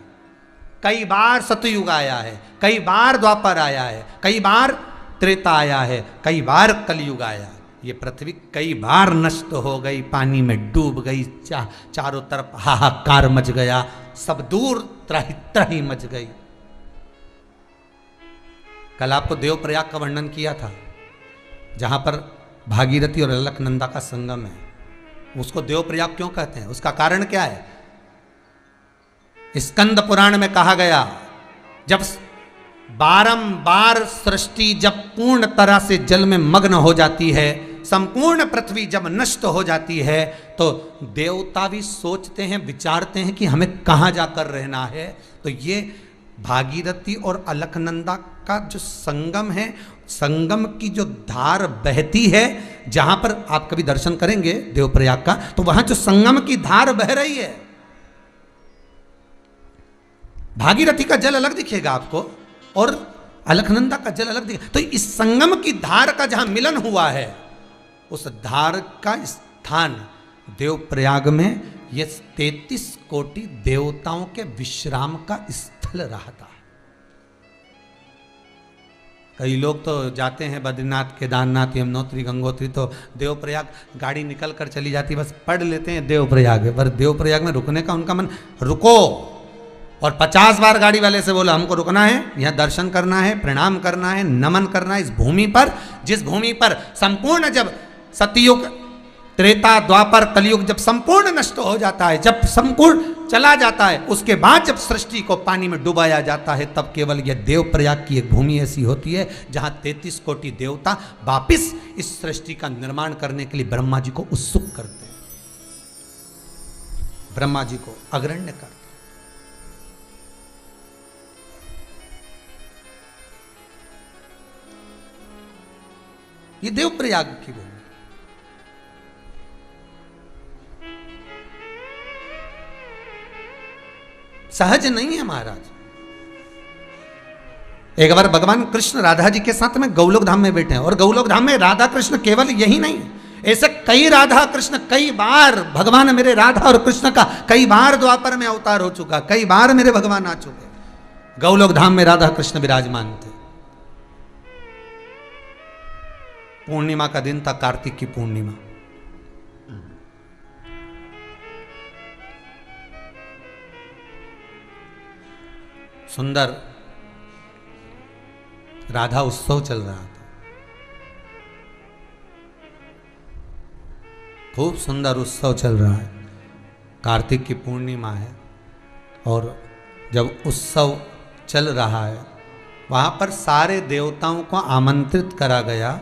कई बार सतयुग आया है, कई बार द्वापर आया है, कई बार त्रेता आया है, कई बार कलयुग आया। ये पृथ्वी कई बार नष्ट हो गई, पानी में डूब गई, चारों तरफ हाहाकार मच गया, सब दूर त्राही त्राही मच गई। कल आपको देवप्रयाग का वर्णन किया था, जहां पर भागीरथी और अलकनंदा का संगम है। उसको देवप्रयाग क्यों कहते हैं, उसका कारण क्या है? स्कंद पुराण में कहा गया, जब बारंबार सृष्टि जब पूर्ण तरह से जल में मग्न हो जाती है, संपूर्ण पृथ्वी जब नष्ट हो जाती है, तो देवता भी सोचते हैं, विचारते हैं कि हमें कहाँ जाकर रहना है। तो ये भागीरथी और अलकनंदा का जो संगम है, संगम की जो धार बहती है, जहां पर आप कभी दर्शन करेंगे देवप्रयाग का, तो वहां जो संगम की धार बह रही है, भागीरथी का जल अलग दिखेगा आपको और अलकनंदा का जल अलग दिखेगा। तो इस संगम की धार का जहां मिलन हुआ है, उस धार का स्थान देवप्रयाग में ये 33 कोटि देवताओं के विश्राम का स्थल रहा था। कई लोग तो जाते हैं बद्रीनाथ, केदारनाथ, यमुनोत्री, गंगोत्री, तो देवप्रयाग गाड़ी निकल कर चली जाती, बस पढ़ लेते हैं देवप्रयाग है, पर देवप्रयाग में रुकने का उनका मन, रुको और 50 बार गाड़ी वाले से बोला हमको रुकना है, यहाँ दर्शन करना है, प्रणाम करना है, नमन करना है इस भूमि पर, जिस भूमि पर संपूर्ण जब सतयुग, त्रेता, द्वापर, कलयुग जब संपूर्ण नष्ट हो जाता है, जब संपूर्ण चला जाता है, उसके बाद जब सृष्टि को पानी में डुबाया जाता है, तब केवल यह देवप्रयाग की एक भूमि ऐसी होती है जहां 33 कोटि देवता वापिस इस सृष्टि का निर्माण करने के लिए ब्रह्मा जी को उत्सुक करते हैं, ब्रह्मा जी को अग्रण्य करते हैं। ये देवप्रयाग की भूमि सहज नहीं है महाराज। एक बार भगवान कृष्ण राधा जी के साथ में गौलोक धाम में बैठे हैं, और गौलोक धाम में राधा कृष्ण केवल यही नहीं, ऐसे कई राधा कृष्ण, कई बार भगवान मेरे राधा और कृष्ण का कई बार द्वापर में अवतार हो चुका, कई बार मेरे भगवान आ चुके। गौलोक धाम में राधा कृष्ण विराजमान थे। पूर्णिमा का दिन था, कार्तिक की पूर्णिमा। सुंदर राधा उत्सव चल रहा था, खूब सुंदर उत्सव चल रहा है। कार्तिक की पूर्णिमा है और जब उत्सव चल रहा है वहां पर सारे देवताओं को आमंत्रित करा गया।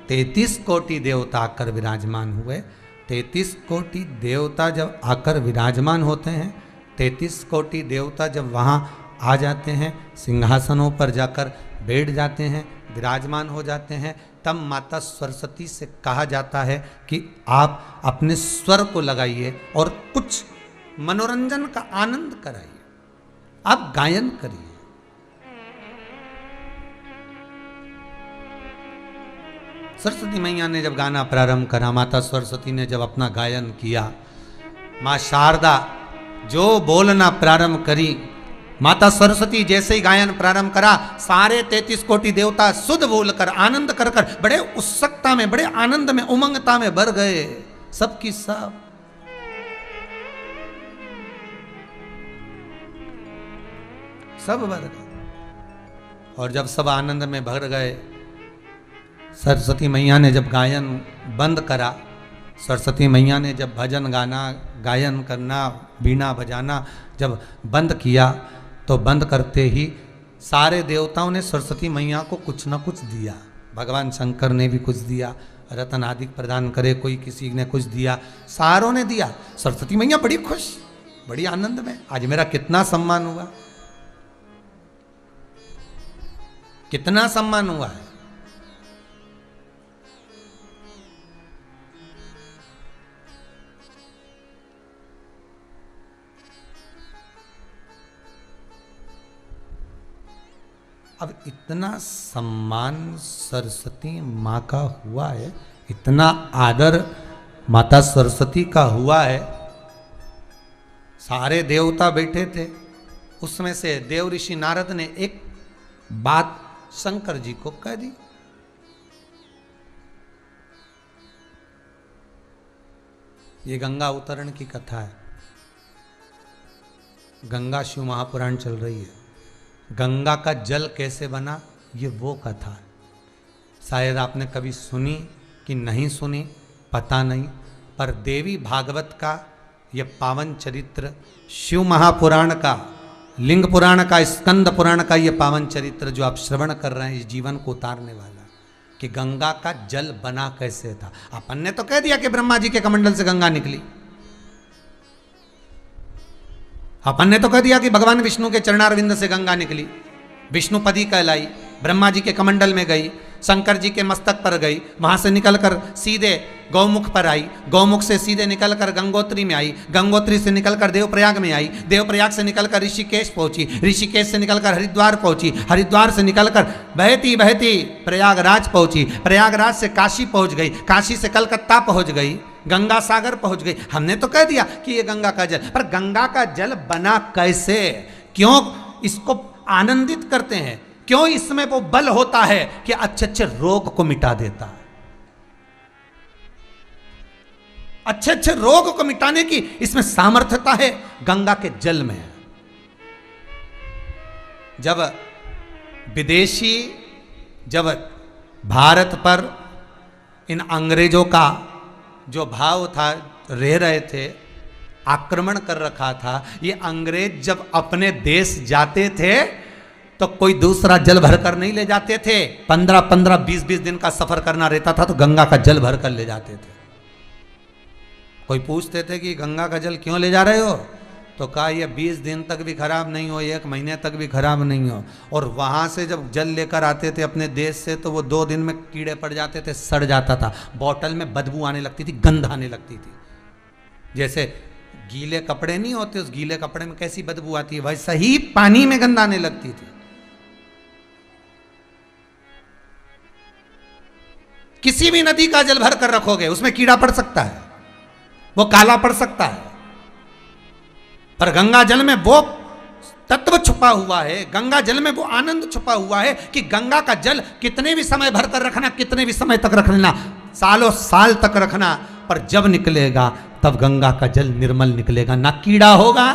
33 कोटि देवता आकर विराजमान हुए। 33 कोटि देवता जब आकर विराजमान होते हैं, 33 कोटि देवता जब वहाँ आ जाते हैं, सिंहासनों पर जाकर बैठ जाते हैं, विराजमान हो जाते हैं, तब माता सरस्वती से कहा जाता है कि आप अपने स्वर को लगाइए और कुछ मनोरंजन का आनंद कराइए, आप गायन करिए। सरस्वती मैया ने जब गाना प्रारंभ करा, माता सरस्वती ने जब अपना गायन किया, माँ शारदा जो बोलना प्रारंभ करी, माता सरस्वती जैसे ही गायन प्रारंभ करा, सारे 33 कोटि देवता शुद्ध बोलकर, आनंद कर कर बड़े उत्सुकता में, बड़े आनंद में, उमंगता में भर गए, सबकी सब भर गए। और जब सब आनंद में भर गए, सरस्वती मैया ने जब गायन बंद करा, सरस्वती मैया ने जब भजन गाना, गायन करना, बीना बजाना जब बंद किया, तो बंद करते ही सारे देवताओं ने सरस्वती मैया को कुछ न कुछ दिया। भगवान शंकर ने भी कुछ दिया, रतन आदि प्रदान करे, कोई किसी ने कुछ दिया, सारों ने दिया। सरस्वती मैया बड़ी खुश, बड़ी आनंद में, आज मेरा कितना सम्मान हुआ, कितना सम्मान हुआ है। अब इतना सम्मान सरस्वती माँ का हुआ है, इतना आदर माता सरस्वती का हुआ है, सारे देवता बैठे थे, उसमें से देव ऋषि नारद ने एक बात शंकर जी को कह दी। ये गंगा अवतरण की कथा है, गंगा शिव महापुराण चल रही है। गंगा का जल कैसे बना, ये वो कथा है। शायद आपने कभी सुनी कि नहीं सुनी, पता नहीं, पर देवी भागवत का यह पावन चरित्र, शिव महापुराण का, लिंग पुराण का, स्कंद पुराण का यह पावन चरित्र जो आप श्रवण कर रहे हैं, इस जीवन को उतारने वाला, कि गंगा का जल बना कैसे था। अपन ने तो कह दिया कि ब्रह्मा जी के कमंडल से गंगा निकली, अपन ने तो कह दिया कि भगवान विष्णु के चरणारविंद से गंगा निकली, विष्णुपदी कहलाई, ब्रह्मा जी के कमंडल में गई, शंकर जी के मस्तक पर गई, वहां से निकलकर सीधे गौमुख पर आई, गौमुख से सीधे निकलकर गंगोत्री में आई, गंगोत्री से निकलकर देवप्रयाग में आई, देवप्रयाग से निकलकर ऋषिकेश पहुंची, ऋषिकेश से निकलकर हरिद्वार पहुंची, हरिद्वार से निकलकर बहती बहती प्रयागराज पहुंची, प्रयागराज से काशी पहुंच गई, काशी से कलकत्ता पहुंच गई, गंगा सागर पहुंच गई। हमने तो कह दिया कि ये गंगा का जल, पर गंगा का जल बना कैसे, क्यों इसको आनंदित करते हैं, क्यों इसमें वो बल होता है कि अच्छे अच्छे रोग को मिटा देता है, अच्छे अच्छे रोग को मिटाने की इसमें सामर्थ्यता है, गंगा के जल में है। जब विदेशी जब भारत पर इन अंग्रेजों का जो भाव था, रह रहे थे, आक्रमण कर रखा था, ये अंग्रेज जब अपने देश जाते थे तो कोई दूसरा जल भर कर नहीं ले जाते थे। 15-15, 20-20 दिन का सफर करना रहता था तो गंगा का जल भर कर ले जाते थे। कोई पूछते थे कि गंगा का जल क्यों ले जा रहे हो, तो कहा ये 20 दिन तक भी खराब नहीं हो, 1 महीने तक भी खराब नहीं हो। और वहां से जब जल लेकर आते थे अपने देश से तो वो 2 दिन में कीड़े पड़ जाते थे, सड़ जाता था, बोतल में बदबू आने लगती थी, गंध आने लगती थी। जैसे गीले कपड़े नहीं होते, उस गीले कपड़े में कैसी बदबू आती है, वैसा ही पानी में गंध आने लगती थी। किसी भी नदी का जल भर कर रखोगे उसमें कीड़ा पड़ सकता है, वो काला पड़ सकता है, पर गंगा जल में वो तत्व छुपा हुआ है, गंगा जल में वो आनंद छुपा हुआ है कि गंगा का जल कितने भी समय भर कर रखना, कितने भी समय तक रखना, सालों साल तक रखना, पर जब निकलेगा तब गंगा का जल निर्मल निकलेगा, ना कीड़ा होगा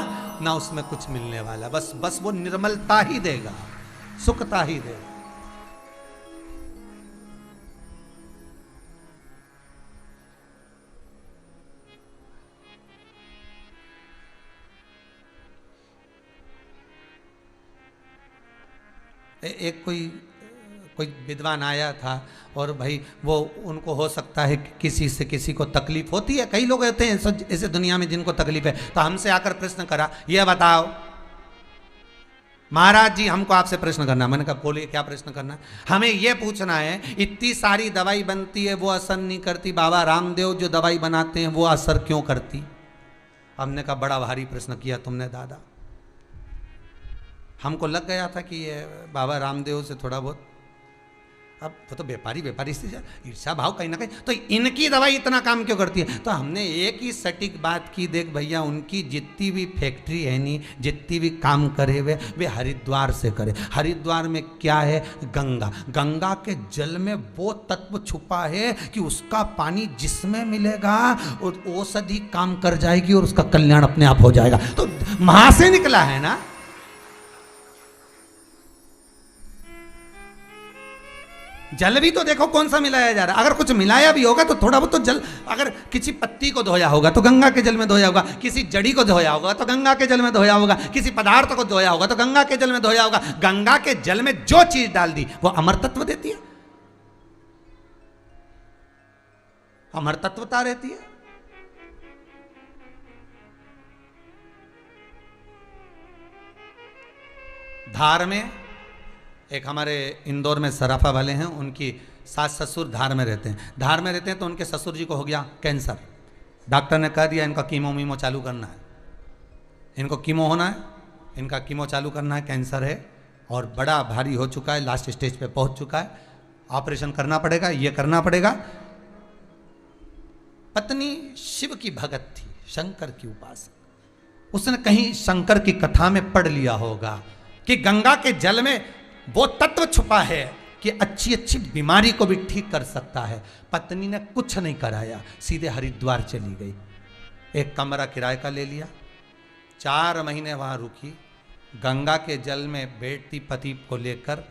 ना उसमें कुछ मिलने वाला, बस वो निर्मलता ही देगा, सुखता ही देगा। एक कोई विद्वान आया था और भाई वो उनको हो सकता है कि किसी से किसी को तकलीफ होती है, कई लोग होते हैं ऐसे दुनिया में जिनको तकलीफ है, तो हमसे आकर प्रश्न करा, ये बताओ महाराज जी हमको आपसे प्रश्न करना। मैंने कहा बोलिए क्या प्रश्न करना। हमें ये पूछना है इतनी सारी दवाई बनती है वो असर नहीं करती, बाबा रामदेव जो दवाई बनाते हैं वो असर क्यों करती। हमने कहा बड़ा भारी प्रश्न किया तुमने दादा। हमको लग गया था कि ये बाबा रामदेव से थोड़ा बहुत, अब वो तो व्यापारी से ईर्ष्या भाव कहीं ना कहीं, तो इनकी दवाई इतना काम क्यों करती है। तो हमने एक ही सटीक बात की, देख भैया उनकी जितनी भी फैक्ट्री है नहीं, जितनी भी काम करे हुए वे हरिद्वार से करे। हरिद्वार में क्या है, गंगा के जल में वो तत्व छुपा है कि उसका पानी जिसमें मिलेगा और औषधि काम कर जाएगी और उसका कल्याण अपने आप हो जाएगा। तो वहां से निकला है ना। जल भी तो देखो कौन सा मिलाया जा रहा है, अगर कुछ मिलाया भी होगा तो थोड़ा बहुत तो जल, अगर किसी पत्ती को धोया होगा तो गंगा के जल में धोया होगा, किसी जड़ी को धोया होगा तो गंगा के जल में धोया होगा, किसी पदार्थ को धोया होगा तो गंगा के जल में धोया होगा। गंगा के जल में जो चीज डाल दी वो अमर तत्व देती है, अमर तत्वता रहती है। धार में एक हमारे इंदौर में सराफा वाले हैं, उनकी सास ससुर धार में रहते हैं। धार में रहते हैं तो उनके ससुर जी को हो गया कैंसर। डॉक्टर ने कह दिया इनका कीमो चालू करना है, इनको कीमो होना है, इनका कीमो चालू करना है, कैंसर है और बड़ा भारी हो चुका है, लास्ट स्टेज पे पहुंच चुका है, ऑपरेशन करना पड़ेगा, ये करना पड़ेगा। पत्नी शिव की भगत थी, शंकर की उपासक। उसने कहीं शंकर की कथा में पढ़ लिया होगा कि गंगा के जल में वो तत्व छुपा है कि अच्छी अच्छी बीमारी को भी ठीक कर सकता है। पत्नी ने कुछ नहीं कराया, सीधे हरिद्वार चली गई, एक कमरा किराए का ले लिया, 4 महीने वहां रुकी, गंगा के जल में बैठती पति को लेकर,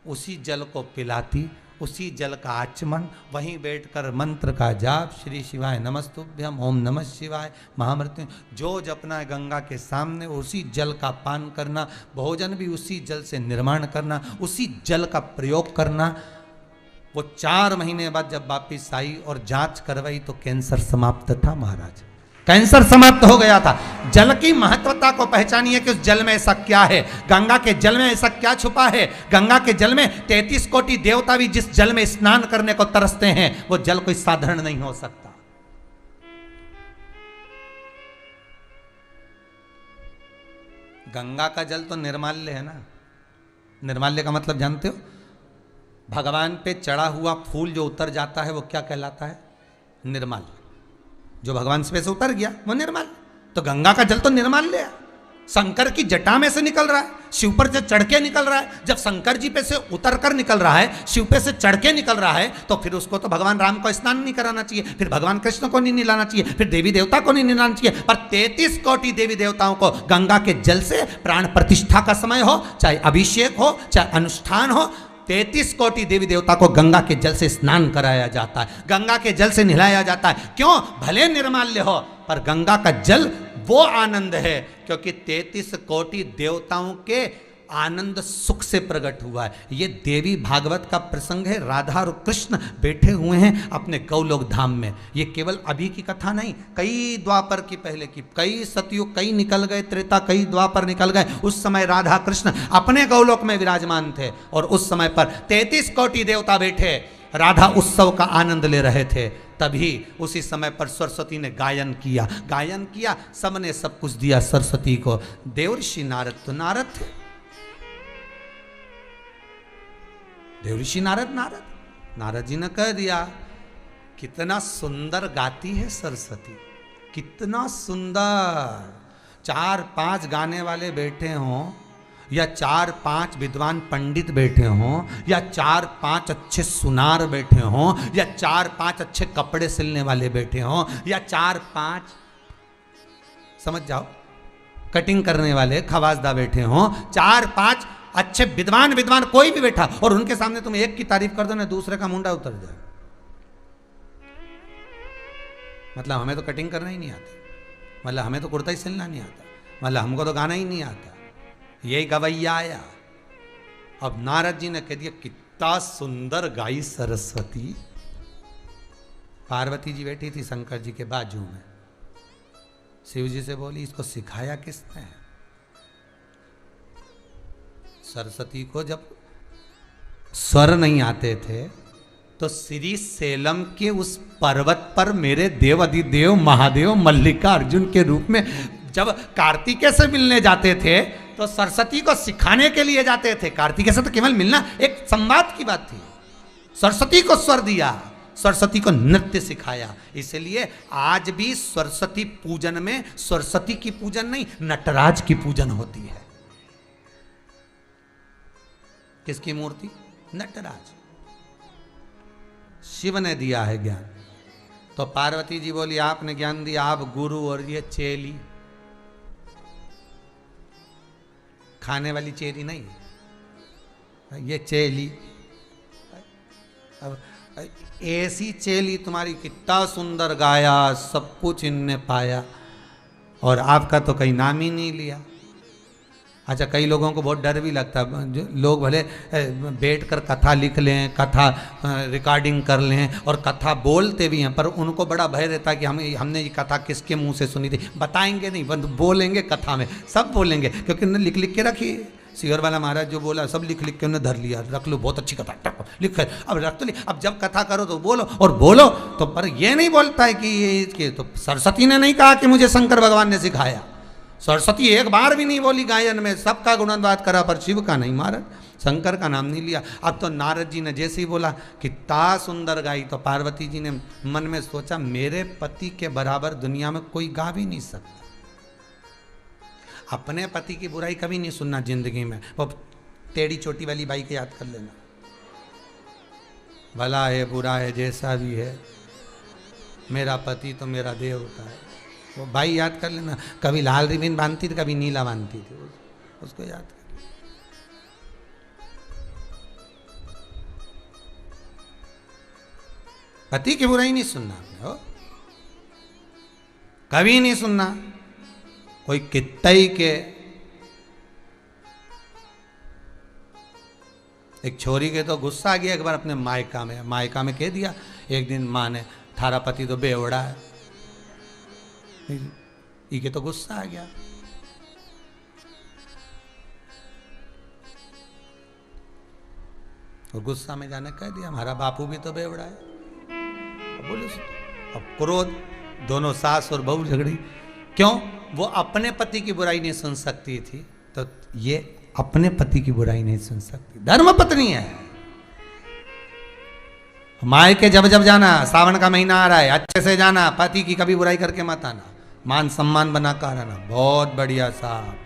उसी जल को पिलाती, उसी जल का आचमन, वहीं बैठकर मंत्र का जाप, श्री शिवाय नमस्तुभ्यम, ओम नमः शिवाय, महामृत्यु जो जपना है गंगा के सामने, उसी जल का पान करना, भोजन भी उसी जल से निर्माण करना, उसी जल का प्रयोग करना। वो 4 महीने बाद जब वापिस आई और जांच करवाई तो कैंसर समाप्त था महाराज, कैंसर समाप्त हो गया था। जल की महत्वता को पहचानिए कि उस जल में ऐसा क्या है, गंगा के जल में ऐसा क्या छुपा है। गंगा के जल में 33 कोटि देवता भी जिस जल में स्नान करने को तरसते हैं, वो जल कोई साधारण नहीं हो सकता। गंगा का जल तो निर्माल्य है ना। निर्माल्य का मतलब जानते हो, भगवान पे चढ़ा हुआ फूल जो उतर जाता है वो क्या कहलाता है, निर्माल्य। जो भगवान से उतर गया वो निर्माल्य। तो गंगा का जल तो निर्माल्य है, शंकर की जटा में से निकल रहा है, शिव पर से चढ़ के निकल रहा है। जब शंकर जी पे से उतर कर निकल रहा है, शिव पे से चढ़ के निकल रहा है, तो फिर उसको तो भगवान राम को स्नान नहीं कराना चाहिए, फिर भगवान कृष्ण को नहीं नहलाना चाहिए, फिर देवी देवता को नहीं नहलाना चाहिए। पर 33 कोटि देवी देवताओं को गंगा के जल से प्राण प्रतिष्ठा का समय हो, चाहे अभिषेक हो, चाहे अनुष्ठान हो, 33 कोटि देवी देवता को गंगा के जल से स्नान कराया जाता है, गंगा के जल से नहलाया जाता है। क्यों? भले निर्माल्य हो, पर गंगा का जल वो आनंद है क्योंकि 33 कोटि देवताओं के आनंद सुख से प्रकट हुआ है। ये देवी भागवत का प्रसंग है। राधा और कृष्ण बैठे हुए हैं अपने गौलोक धाम में। ये केवल अभी की कथा नहीं, कई द्वापर की पहले की, कई सतयुग, कई निकल गए त्रेता, कई द्वापर निकल गए। उस समय राधा कृष्ण अपने गौलोक में विराजमान थे और उस समय पर 33 कोटि देवता बैठे राधा उत्सव का आनंद ले रहे थे। तभी उसी समय पर सरस्वती ने गायन किया, सबने सब कुछ दिया सरस्वती को। देवर्षि नारद तो नारद थे, देवर्षि नारद जी ने कह दिया, कितना सुंदर गाती है सरस्वती, कितना सुंदर। 4-5 गाने वाले बैठे हों, या 4-5 विद्वान पंडित बैठे हों, या 4-5 अच्छे सुनार बैठे हों, या 4-5 अच्छे कपड़े सिलने वाले बैठे हों, या 4-5 समझ जाओ कटिंग करने वाले खवासदा बैठे हों, 4-5 अच्छे विद्वान कोई भी बैठा और उनके सामने तुम एक की तारीफ कर दो ना, दूसरे का मुंडा उतर जाए। मतलब हमें तो कटिंग करना ही नहीं आता, मतलब हमें तो कुर्ता ही सिलना नहीं आता, मतलब हमको तो गाना ही नहीं आता, यही गवैया आया। अब नारद जी ने कह दिया, कितना सुंदर गाई सरस्वती। पार्वती जी बैठी थी शंकर जी के बाजू में, शिव जी से बोली, इसको सिखाया किसने? सरस्वती को जब स्वर नहीं आते थे तो श्री सेलम के उस पर्वत पर मेरे देव अधिदेव महादेव मल्लिका अर्जुन के रूप में जब कार्तिकेय से मिलने जाते थे तो सरस्वती को सिखाने के लिए जाते थे। कार्तिकेय से तो केवल मिलना एक संवाद की बात थी। सरस्वती को स्वर दिया, सरस्वती को नृत्य सिखाया। इसलिए आज भी सरस्वती पूजन में सरस्वती की पूजन नहीं, नटराज की पूजन होती है। किसकी मूर्ति? नटराज। शिव ने दिया है ज्ञान, तो पार्वती जी बोली, आपने ज्ञान दिया, आप गुरु और ये चेली, खाने वाली चेली नहीं, ये चेली। अब ऐसी चेली तुम्हारी, कितना सुंदर गाया, सब कुछ इनने पाया और आपका तो कहीं नाम ही नहीं लिया। अच्छा, कई लोगों को बहुत डर भी लगता है, जो लोग भले बैठकर कथा लिख लें, कथा रिकॉर्डिंग कर लें और कथा बोलते भी हैं, पर उनको बड़ा भय रहता है कि हमने ये कथा किसके मुंह से सुनी थी। बताएंगे नहीं, बोलेंगे कथा में, सब बोलेंगे, क्योंकि उन्होंने लिख लिख के रखी। सियर वाला महाराज जो बोला सब लिख लिख के उन्होंने धर लिया, रख लो, बहुत अच्छी कथा लिख, अब रख तो ली, अब जब कथा करो तो बोलो, और बोलो तो, पर ये नहीं बोलता है कि ये तो सरस्वती ने नहीं कहा कि मुझे शंकर भगवान ने सिखाया। सरस्वती एक बार भी नहीं बोली गायन में, सबका गुणगान करा, पर शिव का नहीं, महाराज शंकर का नाम नहीं लिया। अब तो नारद जी ने जैसे ही बोला कितना सुंदर गाई, तो पार्वती जी ने मन में सोचा, मेरे पति के बराबर दुनिया में कोई गा भी नहीं सकता। अपने पति की बुराई कभी नहीं सुनना जिंदगी में। वो टेढ़ी चोटी वाली बाई को याद कर लेना, भला है बुरा है जैसा भी है, मेरा पति तो मेरा देवता है। वो भाई याद कर लेना, कभी लाल रिबन बांधती थी, कभी नीला बांधती थी, उसको याद कर। पति की बुराई नहीं सुनना हो, कभी नहीं सुनना। कोई कितई के एक छोरी के तो गुस्सा आ गया एक बार अपने मायका में कह दिया एक दिन माँ ने, थारा पति तो बेवड़ा है। इके तो गुस्सा आ गया। और गुस्सा में जाने कह दिया, हमारा बापू भी तो बेवड़ा है। अब बोले, अब क्रोध, दोनों सास और बहू झगड़ी। क्यों? वो अपने पति की बुराई नहीं सुन सकती थी, तो ये अपने पति की बुराई नहीं सुन सकती। धर्म पत्नी है। मायके जब जब जाना, सावन का महीना आ रहा है, अच्छे से जाना, पति की कभी बुराई करके मत आना, मान सम्मान बना कर आना। बहुत बढ़िया साहब,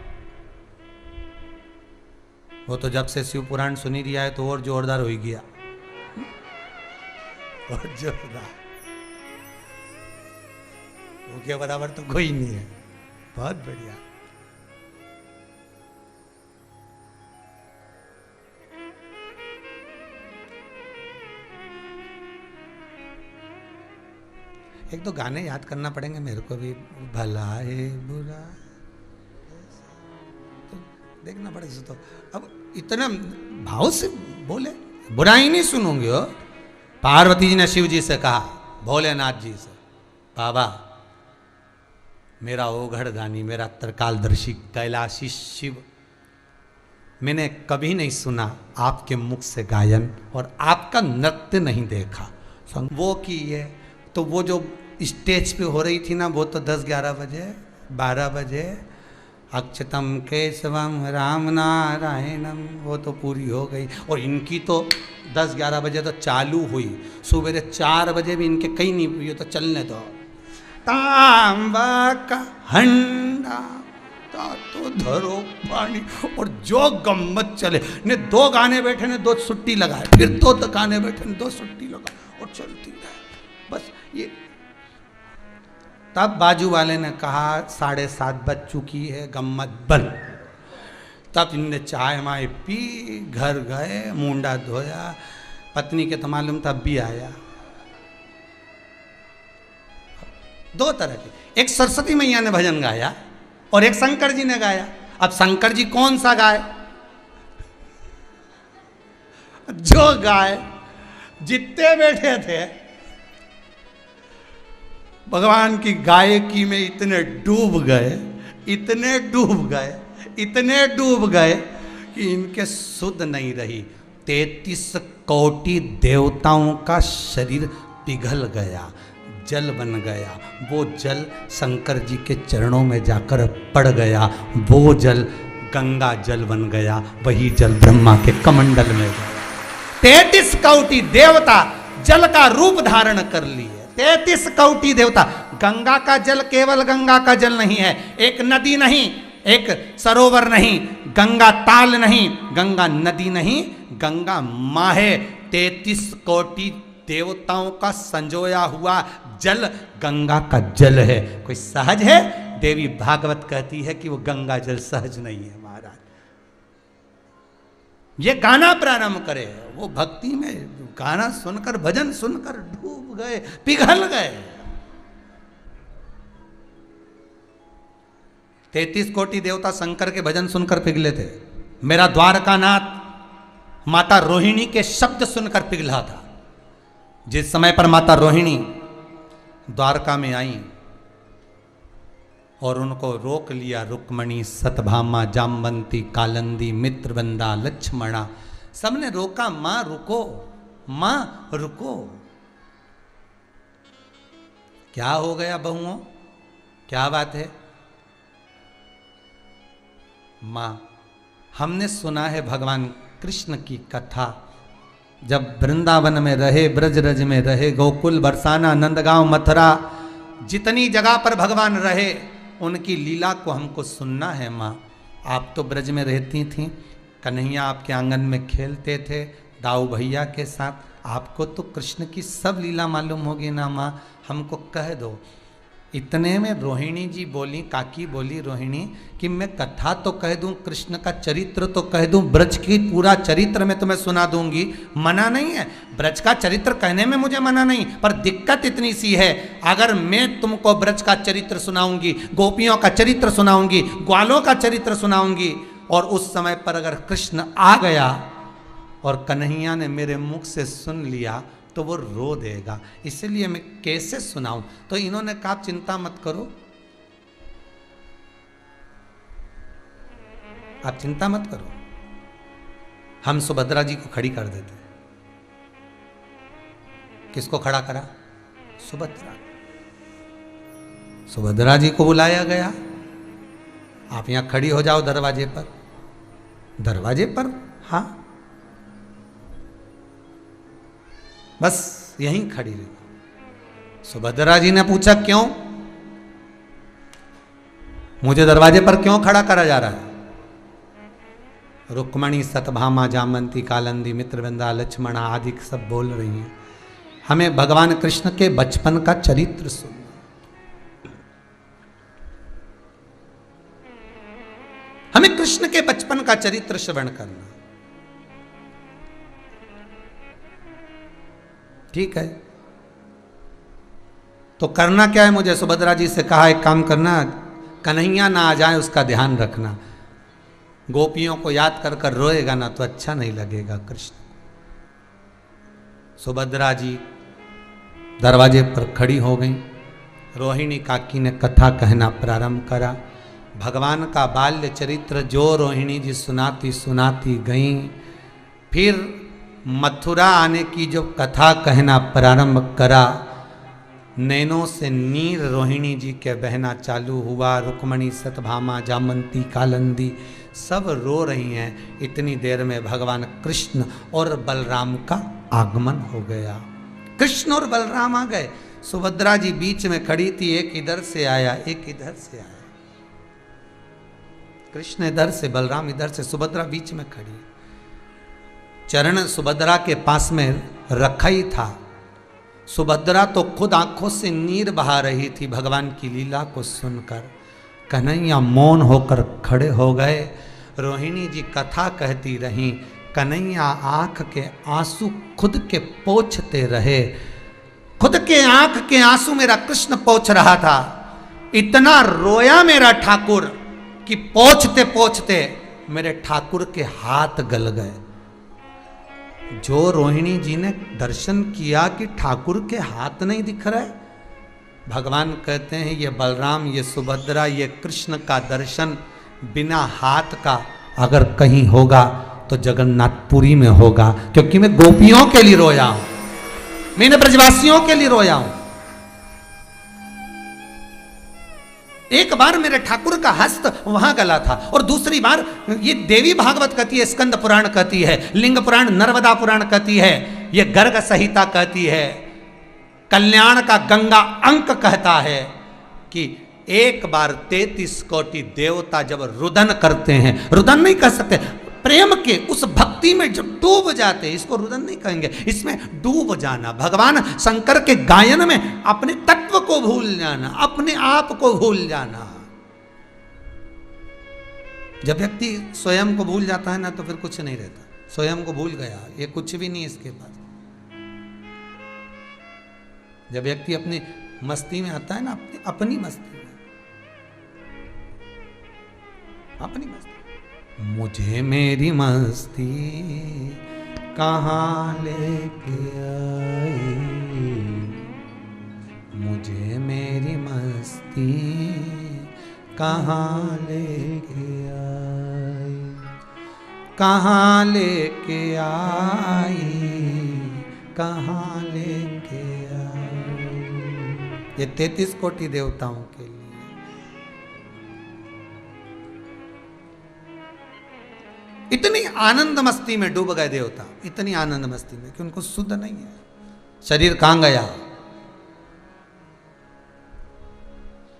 वो तो जब से शिव पुराण सुनी दिया है तो और जोरदार हो ही गया, और जोरदार, वो के बराबर तो कोई नहीं है। बहुत बढ़िया। एक तो गाने याद करना पड़ेंगे मेरे को भी, भला है बुरा तो देखना पड़ेगा। तो अब इतना भाव से बोले, बुराई नहीं सुनूंगी हो। पार्वती जी ने शिव जी से कहा, भोलेनाथ जी से, बाबा मेरा ओघड़ दानी, मेरा त्रिकालदर्शी कैलाशी शिव, मैंने कभी नहीं सुना आपके मुख से गायन और आपका नृत्य नहीं देखा। वो की है तो वो जो स्टेज पे हो रही थी ना, वो तो 10-11 बजे 12 बजे, अक्षतम केशवम राम नारायणम, वो तो पूरी हो गई। और इनकी तो 10-11 बजे तो चालू हुई, सुबह 4 बजे भी इनके कहीं नहीं हुई, तो चलने दो। तांबा का हंडा तो धरो पानी, और जो गम्मत चले ने, 2 गाने बैठे ने 2 छुट्टी लगाए, फिर 2 गाने बैठे ने 2 छुट्टी लगाए, और चलती रहे बस ये। तब बाजू वाले ने कहा 7:30 बज चुकी है, गम्मत बंद। तब इनने चाय माय पी, घर गए, मुंडा धोया, पत्नी के तो मालूम तब भी आया। 2 तरह के, एक सरस्वती मैया ने भजन गाया और एक शंकर जी ने गाया। अब शंकर जी कौन सा गाए? जो गाए, जितने बैठे थे भगवान की गायकी में इतने डूब गए, इतने डूब गए, इतने डूब गए कि इनके सुध नहीं रही। 33 कोटि देवताओं का शरीर पिघल गया, जल बन गया। वो जल शंकर जी के चरणों में जाकर पड़ गया, वो जल गंगा जल बन गया, वही जल ब्रह्मा के कमंडल में गया। 33 कोटि देवता जल का रूप धारण कर लिए। 33 कोटि देवता। गंगा का जल केवल गंगा का जल नहीं है, एक नदी नहीं, एक सरोवर नहीं, गंगा ताल नहीं, गंगा नदी नहीं, गंगा माँ है। 33 कोटि देवताओं का संजोया हुआ जल गंगा का जल है। कोई सहज है? देवी भागवत कहती है कि वो गंगा जल सहज नहीं है महाराज। ये गाना प्रारंभ करे, वो भक्ति में गाना सुनकर, भजन सुनकर डूब गए, पिघल गए। 33 कोटि देवता शंकर के भजन सुनकर पिघले थे। मेरा द्वारकानाथ माता रोहिणी के शब्द सुनकर पिघला था। जिस समय पर माता रोहिणी द्वारका में आई और उनको रोक लिया, रुक्मणी, सतभामा, जामवंती, कालंदी, मित्रवंदा, लक्ष्मणा, सबने रोका, मां रुको, मां रुको। क्या हो गया बहुओं? क्या बात है? मां, हमने सुना है भगवान कृष्ण की कथा, जब वृंदावन में रहे, ब्रजरज में रहे, गोकुल, बरसाना, नंदगांव, मथुरा, जितनी जगह पर भगवान रहे, उनकी लीला को हमको सुनना है। माँ, आप तो ब्रज में रहती थीं, कन्हैया आपके आंगन में खेलते थे दाऊ भैया के साथ, आपको तो कृष्ण की सब लीला मालूम होगी ना माँ, हमको कह दो। इतने में रोहिणी जी बोली, काकी बोली रोहिणी कि मैं कथा तो कह दूं, कृष्ण का चरित्र तो कह दूं, ब्रज की पूरा चरित्र मैं तुम्हें सुना दूंगी, मना नहीं है। ब्रज का चरित्र कहने में मुझे मना नहीं, पर दिक्कत इतनी सी है, अगर मैं तुमको ब्रज का चरित्र सुनाऊंगी, गोपियों का चरित्र सुनाऊंगी, ग्वालों का चरित्र सुनाऊंगी, और उस समय पर अगर कृष्ण आ गया और कन्हैया ने मेरे मुख से सुन लिया तो वो रो देगा, इसलिए मैं कैसे सुनाऊं। तो इन्होंने कहा चिंता मत करो, आप चिंता मत करो, हम सुभद्रा जी को खड़ी कर देते। किसको खड़ा करा? सुभद्रा। सुभद्रा जी को बुलाया गया, आप यहां खड़ी हो जाओ दरवाजे पर। दरवाजे पर? हाँ, बस यहीं खड़ी रही। सुभद्रा जी ने पूछा क्यों? मुझे दरवाजे पर क्यों खड़ा करा जा रहा है? रुक्मणी, सतभामा, जामंती, कालंदी, मित्रवृंदा, लक्ष्मणा आदि सब बोल रही हैं। हमें भगवान कृष्ण के बचपन का चरित्र सुनना, हमें कृष्ण के बचपन का चरित्र श्रवण करना। ठीक है, तो करना क्या है? मुझे सुभद्रा जी से कहा एक काम करना, कन्हैया ना आ जाए उसका ध्यान रखना। गोपियों को याद कर कर रोएगा ना तो अच्छा नहीं लगेगा कृष्ण। सुभद्रा जी दरवाजे पर खड़ी हो गई। रोहिणी काकी ने कथा कहना प्रारंभ करा। भगवान का बाल्य चरित्र जो रोहिणी जी सुनाती सुनाती गई, फिर मथुरा आने की जो कथा कहना प्रारंभ करा, नैनों से नीर रोहिणी जी के बहना चालू हुआ। रुक्मणी, सतभामा, जामंती, कालंदी सब रो रही हैं। इतनी देर में भगवान कृष्ण और बलराम का आगमन हो गया। कृष्ण और बलराम आ गए। सुभद्रा जी बीच में खड़ी थी, एक इधर से आया, एक इधर से आया। कृष्ण इधर से, बलराम इधर से, सुभद्रा बीच में खड़ी। चरण सुभद्रा के पास में रखा ही था। सुभद्रा तो खुद आंखों से नीर बहा रही थी भगवान की लीला को सुनकर। कन्हैया मौन होकर खड़े हो गए। रोहिणी जी कथा कहती रहीं। कन्हैया आंख के आंसू खुद के पोंछते रहे। खुद के आंख के आंसू मेरा कृष्ण पोंछ रहा था। इतना रोया मेरा ठाकुर कि पोंछते पोंछते मेरे ठाकुर के हाथ गल गए। जो रोहिणी जी ने दर्शन किया कि ठाकुर के हाथ नहीं दिख रहे, भगवान कहते हैं ये बलराम, ये सुभद्रा, ये कृष्ण का दर्शन बिना हाथ का अगर कहीं होगा तो जगन्नाथपुरी में होगा, क्योंकि मैं गोपियों के लिए रोया हूं, मैंने ब्रजवासियों के लिए रोया हूं। एक बार मेरे ठाकुर का हस्त वहां गला था, और दूसरी बार ये देवी भागवत कहती है, स्कंद पुराण कहती है, लिंग पुराण, नर्मदा पुराण कहती है, ये गर्ग संहिता कहती है, कल्याण का गंगा अंक कहता है कि एक बार 33 कोटि देवता जब रुदन करते हैं, रुदन नहीं कर सकते, प्रेम के उस भक्ति में जब डूब जाते हैं, इसको रुदन नहीं कहेंगे, इसमें डूब जाना, भगवान शंकर के गायन में अपने तत्व को भूल जाना, अपने आप को भूल जाना। जब व्यक्ति स्वयं को भूल जाता है ना तो फिर कुछ नहीं रहता। स्वयं को भूल गया, ये कुछ भी नहीं इसके पास। जब व्यक्ति अपनी मस्ती में आता है ना, अपनी मस्ती में, अपनी मस्ती, मुझे मेरी मस्ती कहाँ लेके आई, मुझे मेरी मस्ती कहाँ लेके आई, कहाँ लेके आई, कहाँ लेके आई। ये 33 कोटि देवताओं के लिए। इतनी आनंद मस्ती में डूब गए देवता, इतनी आनंद मस्ती में कि उनको शुद्ध नहीं है। शरीर कहां गया?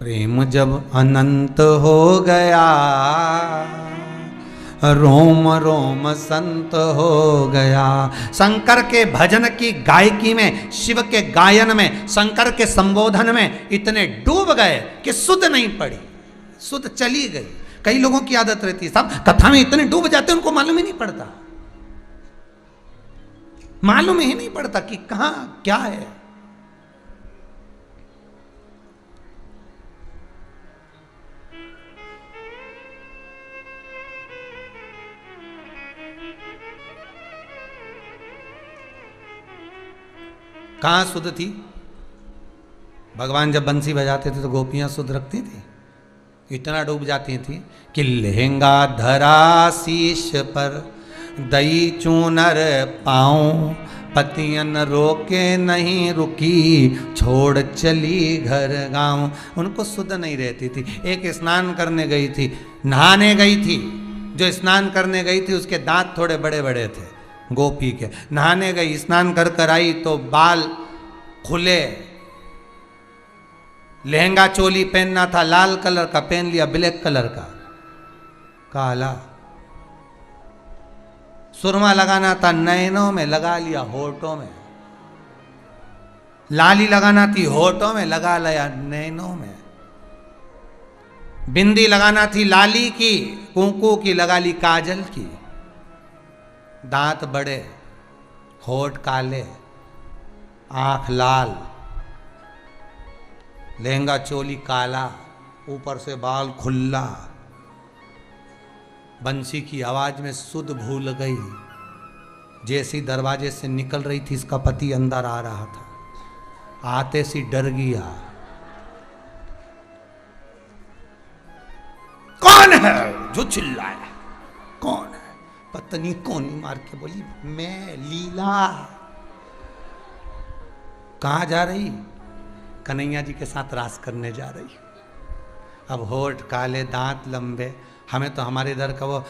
प्रेम जब अनंत हो गया, रोम रोम संत हो गया। शंकर के भजन की गायकी में, शिव के गायन में, शंकर के संबोधन में इतने डूब गए कि सुध नहीं पड़ी, सुध चली गई। कई लोगों की आदत रहती है, सब कथा में इतने डूब जाते हैं उनको मालूम ही नहीं पड़ता, मालूम ही नहीं पड़ता कि कहां क्या है। कहां सुध थी? भगवान जब बंसी बजाते थे तो गोपियां सुध रखती थी? इतना डूब जाती थी कि लहंगा धरा शीश पर, दई चूनर पाऊं, पतियन रोके नहीं रुकी, छोड़ चली घर गांव। उनको सुध नहीं रहती थी। एक स्नान करने गई थी, नहाने गई थी, जो स्नान करने गई थी उसके दांत थोड़े बड़े बड़े थे गोपी के। नहाने गई, स्नान कर कर आई तो बाल खुले, लहंगा चोली पहनना था लाल कलर का, पहन लिया ब्लैक कलर का, काला। सुरमा लगाना था नैनों में, लगा लिया होठों में। लाली लगाना थी होठों में, लगा लिया नैनों में। बिंदी लगाना थी लाली की, कुंकू की, लगा ली काजल की। दांत बड़े, होठ काले, आंख लाल, लहंगा चोली काला, ऊपर से बाल खुल्ला। बंसी की आवाज में सुध भूल गई। जैसी दरवाजे से निकल रही थी, इसका पति अंदर आ रहा था। आते सी डर गया। कौन है जो चिल्लाया? कौन है? पत्नी कोनी मार के बोली, मैं लीला। कहां जा रही? कन्हैया जी के साथ रास करने जा रही। अब होठ काले, दांत लंबे। हमें तो हमारे इधर का वो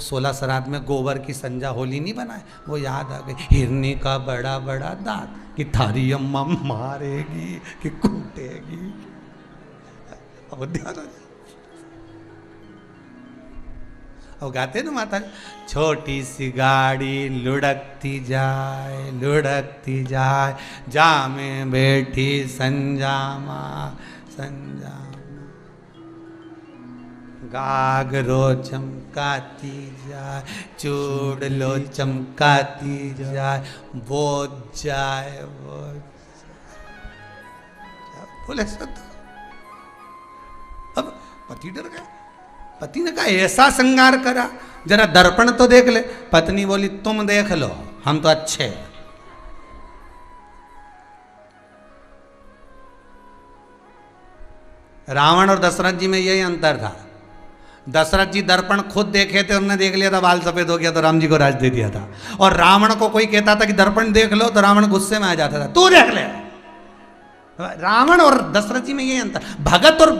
16 श्राद्ध में गोबर की संजा होली नहीं बनाए, वो याद आ गई। हिरनी का बड़ा बड़ा दांत, कि थारी अम्मा मारेगी कि कूटेगी। अब ध्यान आ जाए। अब गाते ना माता, छोटी सी गाड़ी लुढ़कती जाए, जा में बैठी संजामा, गागरो चमकाती जाए, चूड़ लो चमकाती जाए, बोझ जाए। बोले सब। अब पति डर गया। पति ने कहा ऐसा श्रृंगार करा, जरा दर्पण तो देख ले। पत्नी बोली तुम देख लो, हम तो अच्छे। रावण और दशरथ जी में यही अंतर था। दशरथ जी दर्पण खुद देखे थे, उन्होंने देख लिया था, बाल सफेद हो गया तो राम जी को राज दे दिया था। और रावण को कोई कहता था कि दर्पण देख लो तो रावण गुस्से में आ जाता था, तू देख ले। रावण और दशरथ जी में यही अंतर। भगत और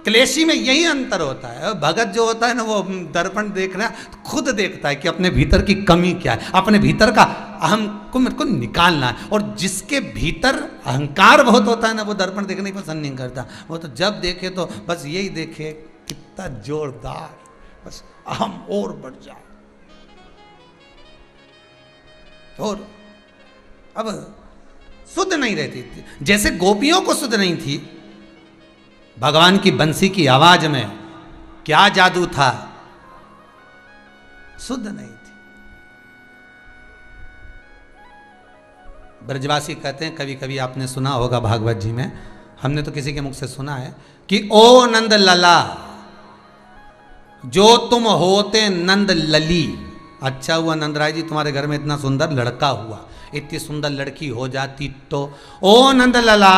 क्लेशी में यही अंतर होता है। भगत जो होता है ना, वो दर्पण देखना खुद देखता है कि अपने भीतर की कमी क्या है, अपने भीतर का अहम को मेरे को निकालना है। और जिसके भीतर अहंकार बहुत होता है ना, वो दर्पण देखने की पसंद नहीं करता। वो तो जब देखे तो बस यही देखे, कितना जोरदार, बस अहम और बढ़ जाए। और अब शुद्ध नहीं रहती थी, जैसे गोपियों को शुद्ध नहीं थी। भगवान की बंसी की आवाज में क्या जादू था, शुद्ध नहीं थी। ब्रजवासी कहते हैं, कभी कभी आपने सुना होगा भागवत जी में, हमने तो किसी के मुख से सुना है कि ओ नंद लला, जो तुम होते नंद लली। अच्छा हुआ नंदराय जी तुम्हारे घर में इतना सुंदर लड़का हुआ, इतनी सुंदर लड़की हो जाती तो। ओ नंद लला,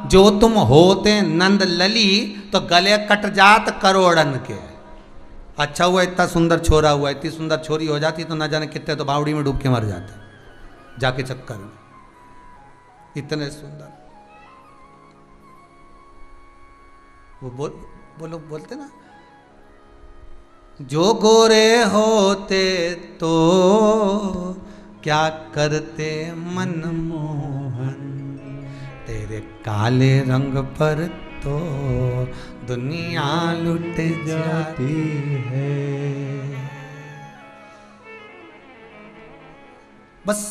जो तुम होते नंद लली, तो गले कट जात करोड़न के। अच्छा हुआ इतना सुंदर छोरा हुआ, इतनी सुंदर छोरी हो जाती तो न जाने कितने तो बावड़ी में डूब के मर जाते जाके चक्कर में। इतने सुंदर वो लोग बोलते ना, जो गोरे होते तो क्या करते मनमोहन, तेरे काले रंग पर तो दुनिया लुट जाती है। बस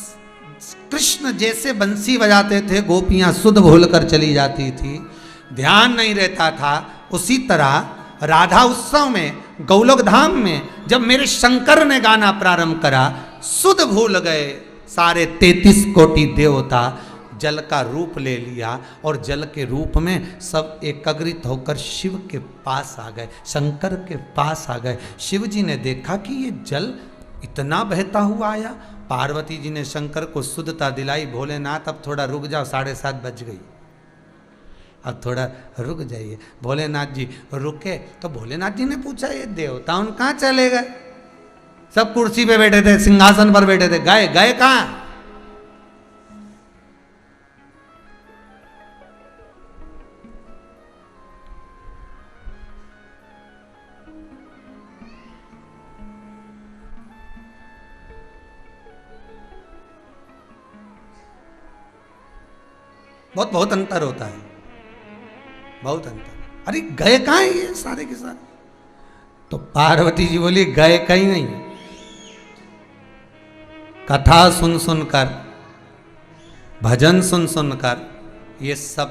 कृष्ण जैसे बंसी बजाते थे, गोपियां सुध भूल कर चली जाती थी, ध्यान नहीं रहता था। उसी तरह राधा उत्सव में, गौलोक धाम में, जब मेरे शंकर ने गाना प्रारंभ करा, सुध भूल गए सारे 33 कोटि देवता, जल का रूप ले लिया और जल के रूप में सब एकत्रित होकर शिव के पास आ गए, शंकर के पास आ गए। शिव जी ने देखा कि ये जल इतना बहता हुआ आया। पार्वती जी ने शंकर को शुद्धता दिलाई, भोलेनाथ अब थोड़ा रुक जाओ, 7:30 बज गई, अब थोड़ा रुक जाइए। भोलेनाथ जी रुके तो भोलेनाथ जी ने पूछा ये देवता उन कहाँ चले गए? सब कुर्सी पे बैठे थे, सिंहासन पर बैठे थे, गए गए कहाँ? बहुत बहुत अंतर होता है, बहुत अंतर। अरे गए कहाँ ये सारे के सारे? तो पार्वती जी बोली गए कहीं नहीं, कथा सुन सुनकर, भजन सुन सुनकर ये सब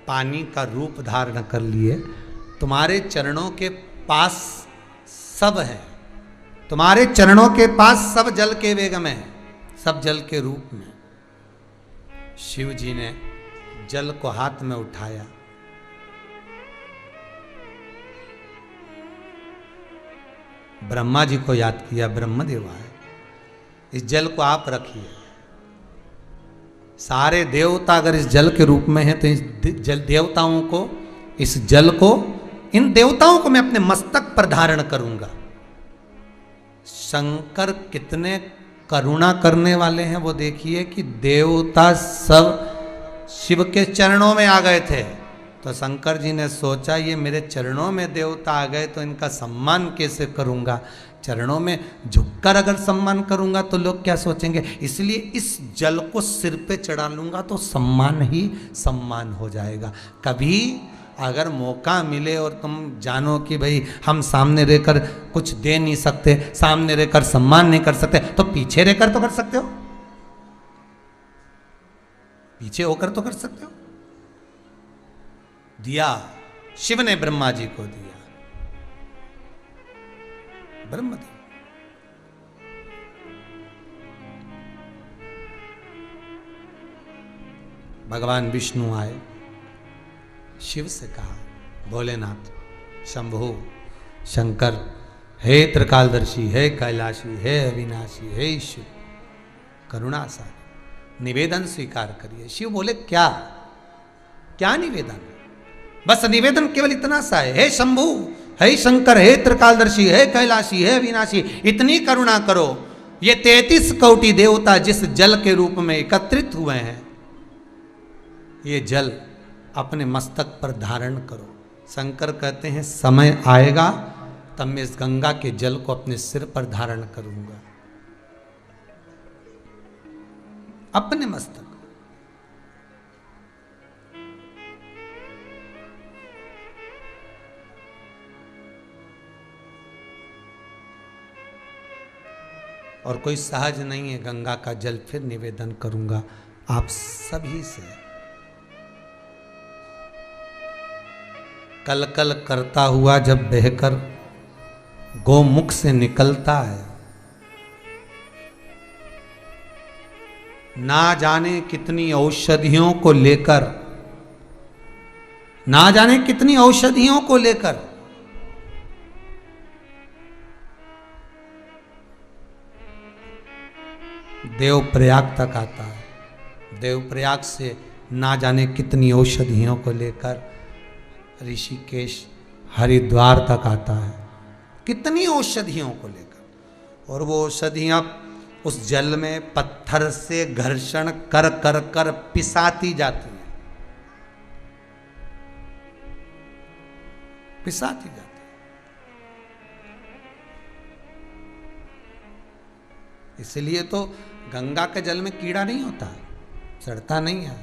पानी का रूप धारण कर लिए। तुम्हारे चरणों के पास सब है, तुम्हारे चरणों के पास सब जल के वेग में है, सब जल के रूप में। शिव जी ने जल को हाथ में उठाया, ब्रह्मा जी को याद किया, ब्रह्मदेव आए, इस जल को आप रखिए। सारे देवता अगर इस जल के रूप में हैं तो इस जल देवताओं को, इस जल को, इन देवताओं को मैं अपने मस्तक पर धारण करूंगा। शंकर कितने करुणा करने वाले हैं वो देखिए कि देवता सब शिव के चरणों में आ गए थे, तो शंकर जी ने सोचा ये मेरे चरणों में देवता आ गए तो इनका सम्मान कैसे करूंगा। चरणों में झुककर अगर सम्मान करूंगा तो लोग क्या सोचेंगे, इसलिए इस जल को सिर पे चढ़ा लूंगा तो सम्मान ही सम्मान हो जाएगा। कभी अगर मौका मिले और तुम जानो कि भाई हम सामने रहकर कुछ दे नहीं सकते, सामने रहकर सम्मान नहीं कर सकते, तो पीछे रहकर तो कर सकते हो, पीछे होकर तो कर सकते हो। दिया शिव ने ब्रह्मा जी को दिया, ब्रह्मदेव। भगवान विष्णु आए, शिव से कहा, भोलेनाथ, शंभु, शंकर, हे त्रिकालदर्शी, हे कैलाशी, हे अविनाशी, हे शिव, करुणा सागर, निवेदन स्वीकार करिए। शिव बोले क्या क्या निवेदन? बस निवेदन केवल इतना सा है, हे शंभु, हे शंकर, हे त्रिकालदर्शी, हे कैलाशी, हे अविनाशी, इतनी करुणा करो, ये 33 कोटि देवता जिस जल के रूप में एकत्रित हुए हैं, ये जल अपने मस्तक पर धारण करो। शंकर कहते हैं समय आएगा तब मैं इस गंगा के जल को अपने सिर पर धारण करूंगा, अपने मस्तक। और कोई सहज नहीं है, गंगा का जल फिर निवेदन करूंगा आप सभी से। कल कल करता हुआ जब बहकर गोमुख से निकलता है, ना जाने कितनी औषधियों को लेकर, ना जाने कितनी औषधियों को लेकर देवप्रयाग तक आता है। देवप्रयाग से ना जाने कितनी औषधियों को लेकर ऋषिकेश, हरिद्वार तक आता है, कितनी औषधियों को लेकर। और वो औषधियां उस जल में पत्थर से घर्षण कर कर कर पिसाती जाती हैं, पिसाती जाती है। इसलिए तो गंगा के जल में कीड़ा नहीं होता, सड़ता नहीं है,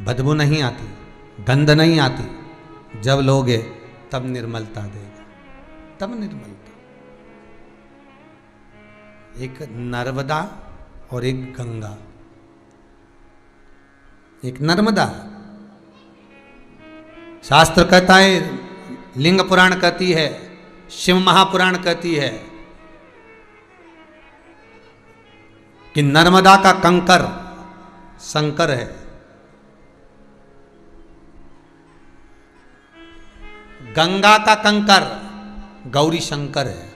बदबू नहीं आती, गंध नहीं आती। जब लोगे तब निर्मलता देगा, तब निर्मलता। एक नर्मदा और एक गंगा। एक नर्मदा, शास्त्र कहता है, लिंग पुराण कहती है, शिव महापुराण कहती है कि नर्मदा का कंकर शंकर है, गंगा का कंकर गौरी शंकर है।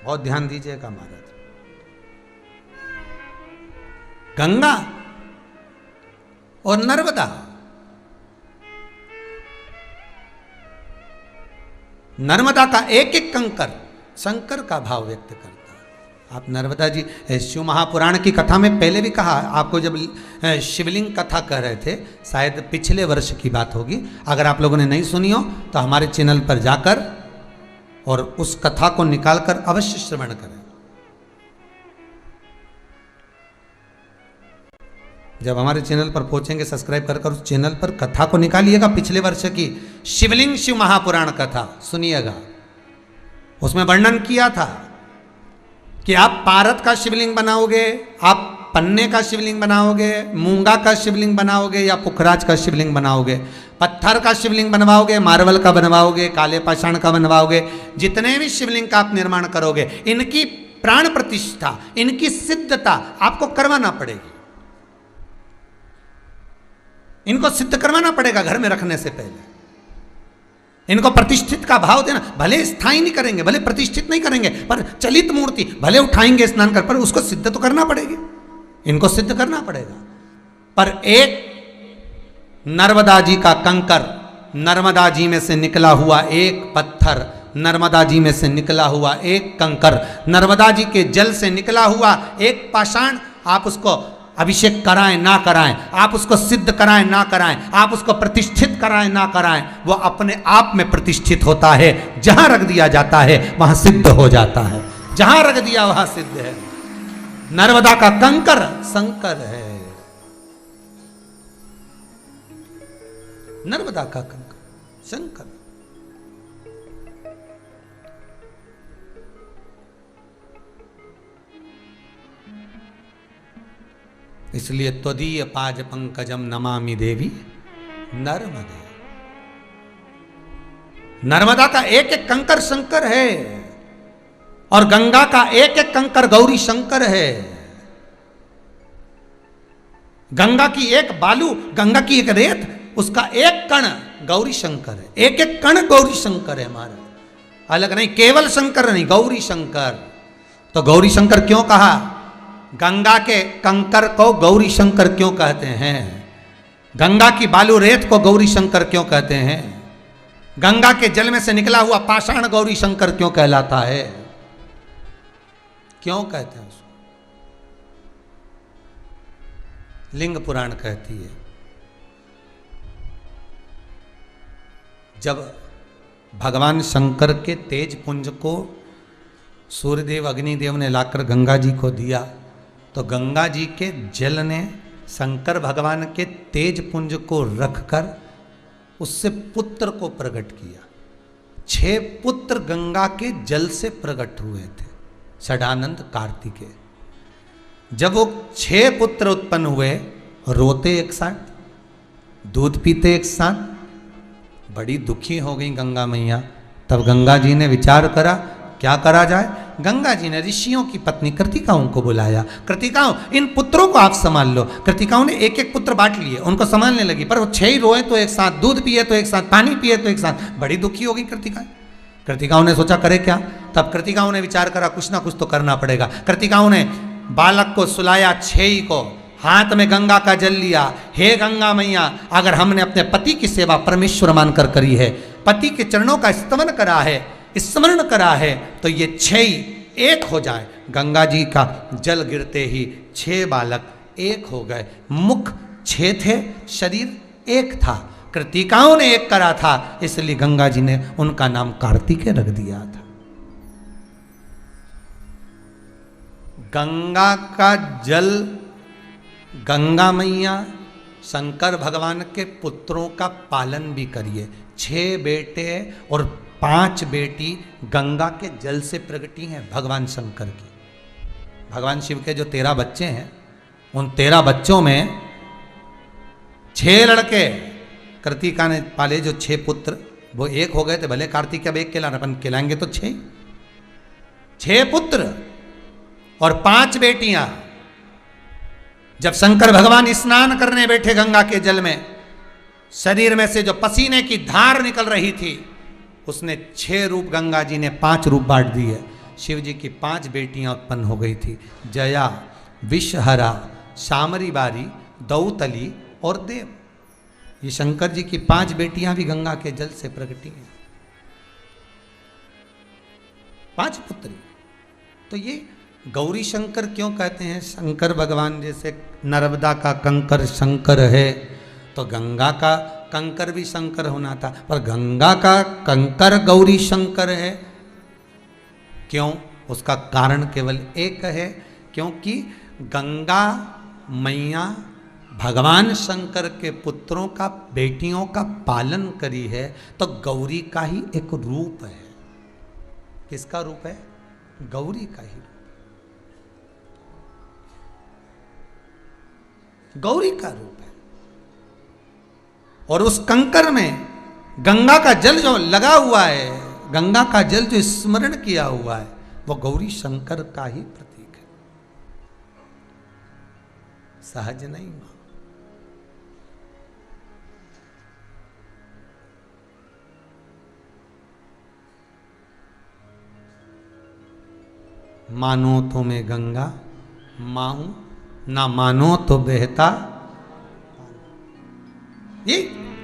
बहुत ध्यान दीजिएगा महाराज। गंगा और नर्मदा, नर्मदा का एक एक कंकर शंकर का भाव व्यक्त करता है। आप नर्मदा जी, शिव महापुराण की कथा में पहले भी कहा आपको, जब शिवलिंग कथा कह रहे थे, शायद पिछले वर्ष की बात होगी। अगर आप लोगों ने नहीं सुनी हो तो हमारे चैनल पर जाकर और उस कथा को निकालकर अवश्य श्रवण करें। जब हमारे चैनल पर पहुंचेंगे सब्सक्राइब कर उस चैनल पर कथा को निकालिएगा, पिछले वर्ष की शिवलिंग शिव महापुराण कथा सुनिएगा। उसमें वर्णन किया था कि आप पारद का शिवलिंग बनाओगे, आप पन्ने का शिवलिंग बनाओगे, मूंगा का शिवलिंग बनाओगे या पुखराज का शिवलिंग बनाओगे, पत्थर का शिवलिंग बनवाओगे, मार्बल का बनवाओगे, काले पाषाण का बनवाओगे, जितने भी शिवलिंग का आप निर्माण करोगे, इनकी प्राण प्रतिष्ठा, इनकी सिद्धता आपको करवाना पड़ेगी। इनको सिद्ध करवाना पड़ेगा घर में रखने से पहले। इनको प्रतिष्ठित का भाव देना। भले स्थायी नहीं करेंगे, भले प्रतिष्ठित नहीं करेंगे, पर चलित मूर्ति भले उठाएंगे स्नान कर, पर उसको सिद्ध तो करना पड़ेगी। इनको सिद्ध करना पड़ेगा। पर एक नर्मदा जी का कंकर, नर्मदा जी में से निकला हुआ एक पत्थर, नर्मदा जी में से निकला हुआ एक कंकर, नर्मदा जी के जल से निकला हुआ एक पाषाण, आप उसको अभिषेक कराएं ना कराएं, आप उसको सिद्ध कराएं ना कराएं, आप उसको प्रतिष्ठित कराएं ना कराएं, वो अपने आप में प्रतिष्ठित होता है। जहां रख दिया जाता है वहां सिद्ध हो जाता है। जहां रख दिया वहां सिद्ध है। नर्मदा का कंकर शंकर है। नर्मदा का कंकर शंकर। इसलिए त्वदीय पाज पंकजम नमामि देवी नर्मदे। नर्मदा का एक एक कंकर शंकर है और गंगा का एक एक कंकर गौरी शंकर है। गंगा की एक बालू, गंगा की एक रेत, उसका एक कण गौरी शंकर है। एक एक कण गौरी शंकर है हमारा, अलग नहीं, केवल शंकर नहीं, गौरी शंकर। तो गौरी शंकर क्यों कहा? गंगा के कंकर को गौरी शंकर क्यों कहते हैं? गंगा की बालू रेत को गौरी शंकर क्यों कहते हैं? गंगा के जल में से निकला हुआ पाषाण गौरी शंकर क्यों कहलाता है? क्यों कहते हैं उसको? लिंग पुराण कहती है, जब भगवान शंकर के तेज पुंज को सूर्यदेव अग्निदेव ने लाकर गंगा जी को दिया, तो गंगा जी के जल ने शंकर भगवान के तेज पुंज को रखकर उससे पुत्र को प्रकट किया। 6 पुत्र गंगा के जल से प्रकट हुए थे, षडानंद कार्तिकेय। जब वो 6 पुत्र उत्पन्न हुए, रोते एक साथ, दूध पीते एक साथ, बड़ी दुखी हो गई गंगा मैया। तब गंगा जी ने विचार करा क्या करा जाए। गंगा जी ने ऋषियों की पत्नी कृतिकाओं को बुलाया। कृतिकाओं, इन पुत्रों को आप संभाल लो। कृतिकाओं ने एक एक पुत्र बांट लिए, उनको संभालने लगी, पर वो 6 ही रोए तो एक साथ, दूध पिए तो एक साथ, पानी पिए तो एक साथ, बड़ी दुखी हो गई कृतिकाएं। कृतिकाओं ने सोचा करे क्या। तब कृतिकाओं ने विचार करा कुछ ना कुछ तो करना पड़ेगा। कृतिकाओं ने बालक को सुलाया 6 ही को, हाथ में गंगा का जल लिया। हे गंगा मैया, अगर हमने अपने पति की सेवा परमेश्वर मानकर करी है, पति के चरणों का स्तमन करा है, स्मरण करा है, तो ये 6 ही एक हो जाए। गंगा जी का जल गिरते ही 6 बालक एक हो गए। मुख 6 थे, शरीर एक था। कृतिकाओं ने एक करा था, इसलिए गंगा जी ने उनका नाम कार्तिकेय रख दिया था। गंगा का जल, गंगा मैया शंकर भगवान के पुत्रों का पालन भी करिए। 6 बेटे और 5 बेटी गंगा के जल से प्रगटी हैं भगवान शंकर की। भगवान शिव के जो 13 बच्चे हैं, उन 13 बच्चों में 6 लड़के कृतिका ने पाले, जो 6 पुत्र वो एक हो गए थे। भले कार्तिक अब एक कहलाना, अपन कहलाएंगे तो 6 पुत्र और 5 बेटियां। जब शंकर भगवान स्नान करने बैठे गंगा के जल में, शरीर में से जो पसीने की धार निकल रही थी, उसने 6 रूप, गंगा जी ने 5 रूप बांट दिए। शिव जी की 5 बेटियां उत्पन्न हो गई थी, जया, विषहरा, शामरी बारी, दौतली और देव। ये शंकर जी की 5 बेटियां भी गंगा के जल से प्रकटी हैं, 5 पुत्री। तो ये गौरी शंकर क्यों कहते हैं? शंकर भगवान जैसे नर्मदा का कंकर शंकर है, तो गंगा का कंकर भी शंकर होना था, पर गंगा का कंकर गौरी शंकर है। क्यों? उसका कारण केवल एक है, क्योंकि गंगा मैया भगवान शंकर के पुत्रों का, बेटियों का पालन करी है, तो गौरी का ही एक रूप है। किसका रूप है? गौरी का ही। गौरी का रूप है। और उस कंकर में गंगा का जल जो लगा हुआ है, गंगा का जल जो स्मरण किया हुआ है, वो गौरी शंकर का ही प्रतीक है, सहज नहीं। मानो तो मैं गंगा माहूं, ना मानो तो बहता। ये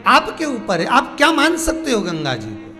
आपके ऊपर है, आप क्या मान सकते हो गंगा जी को।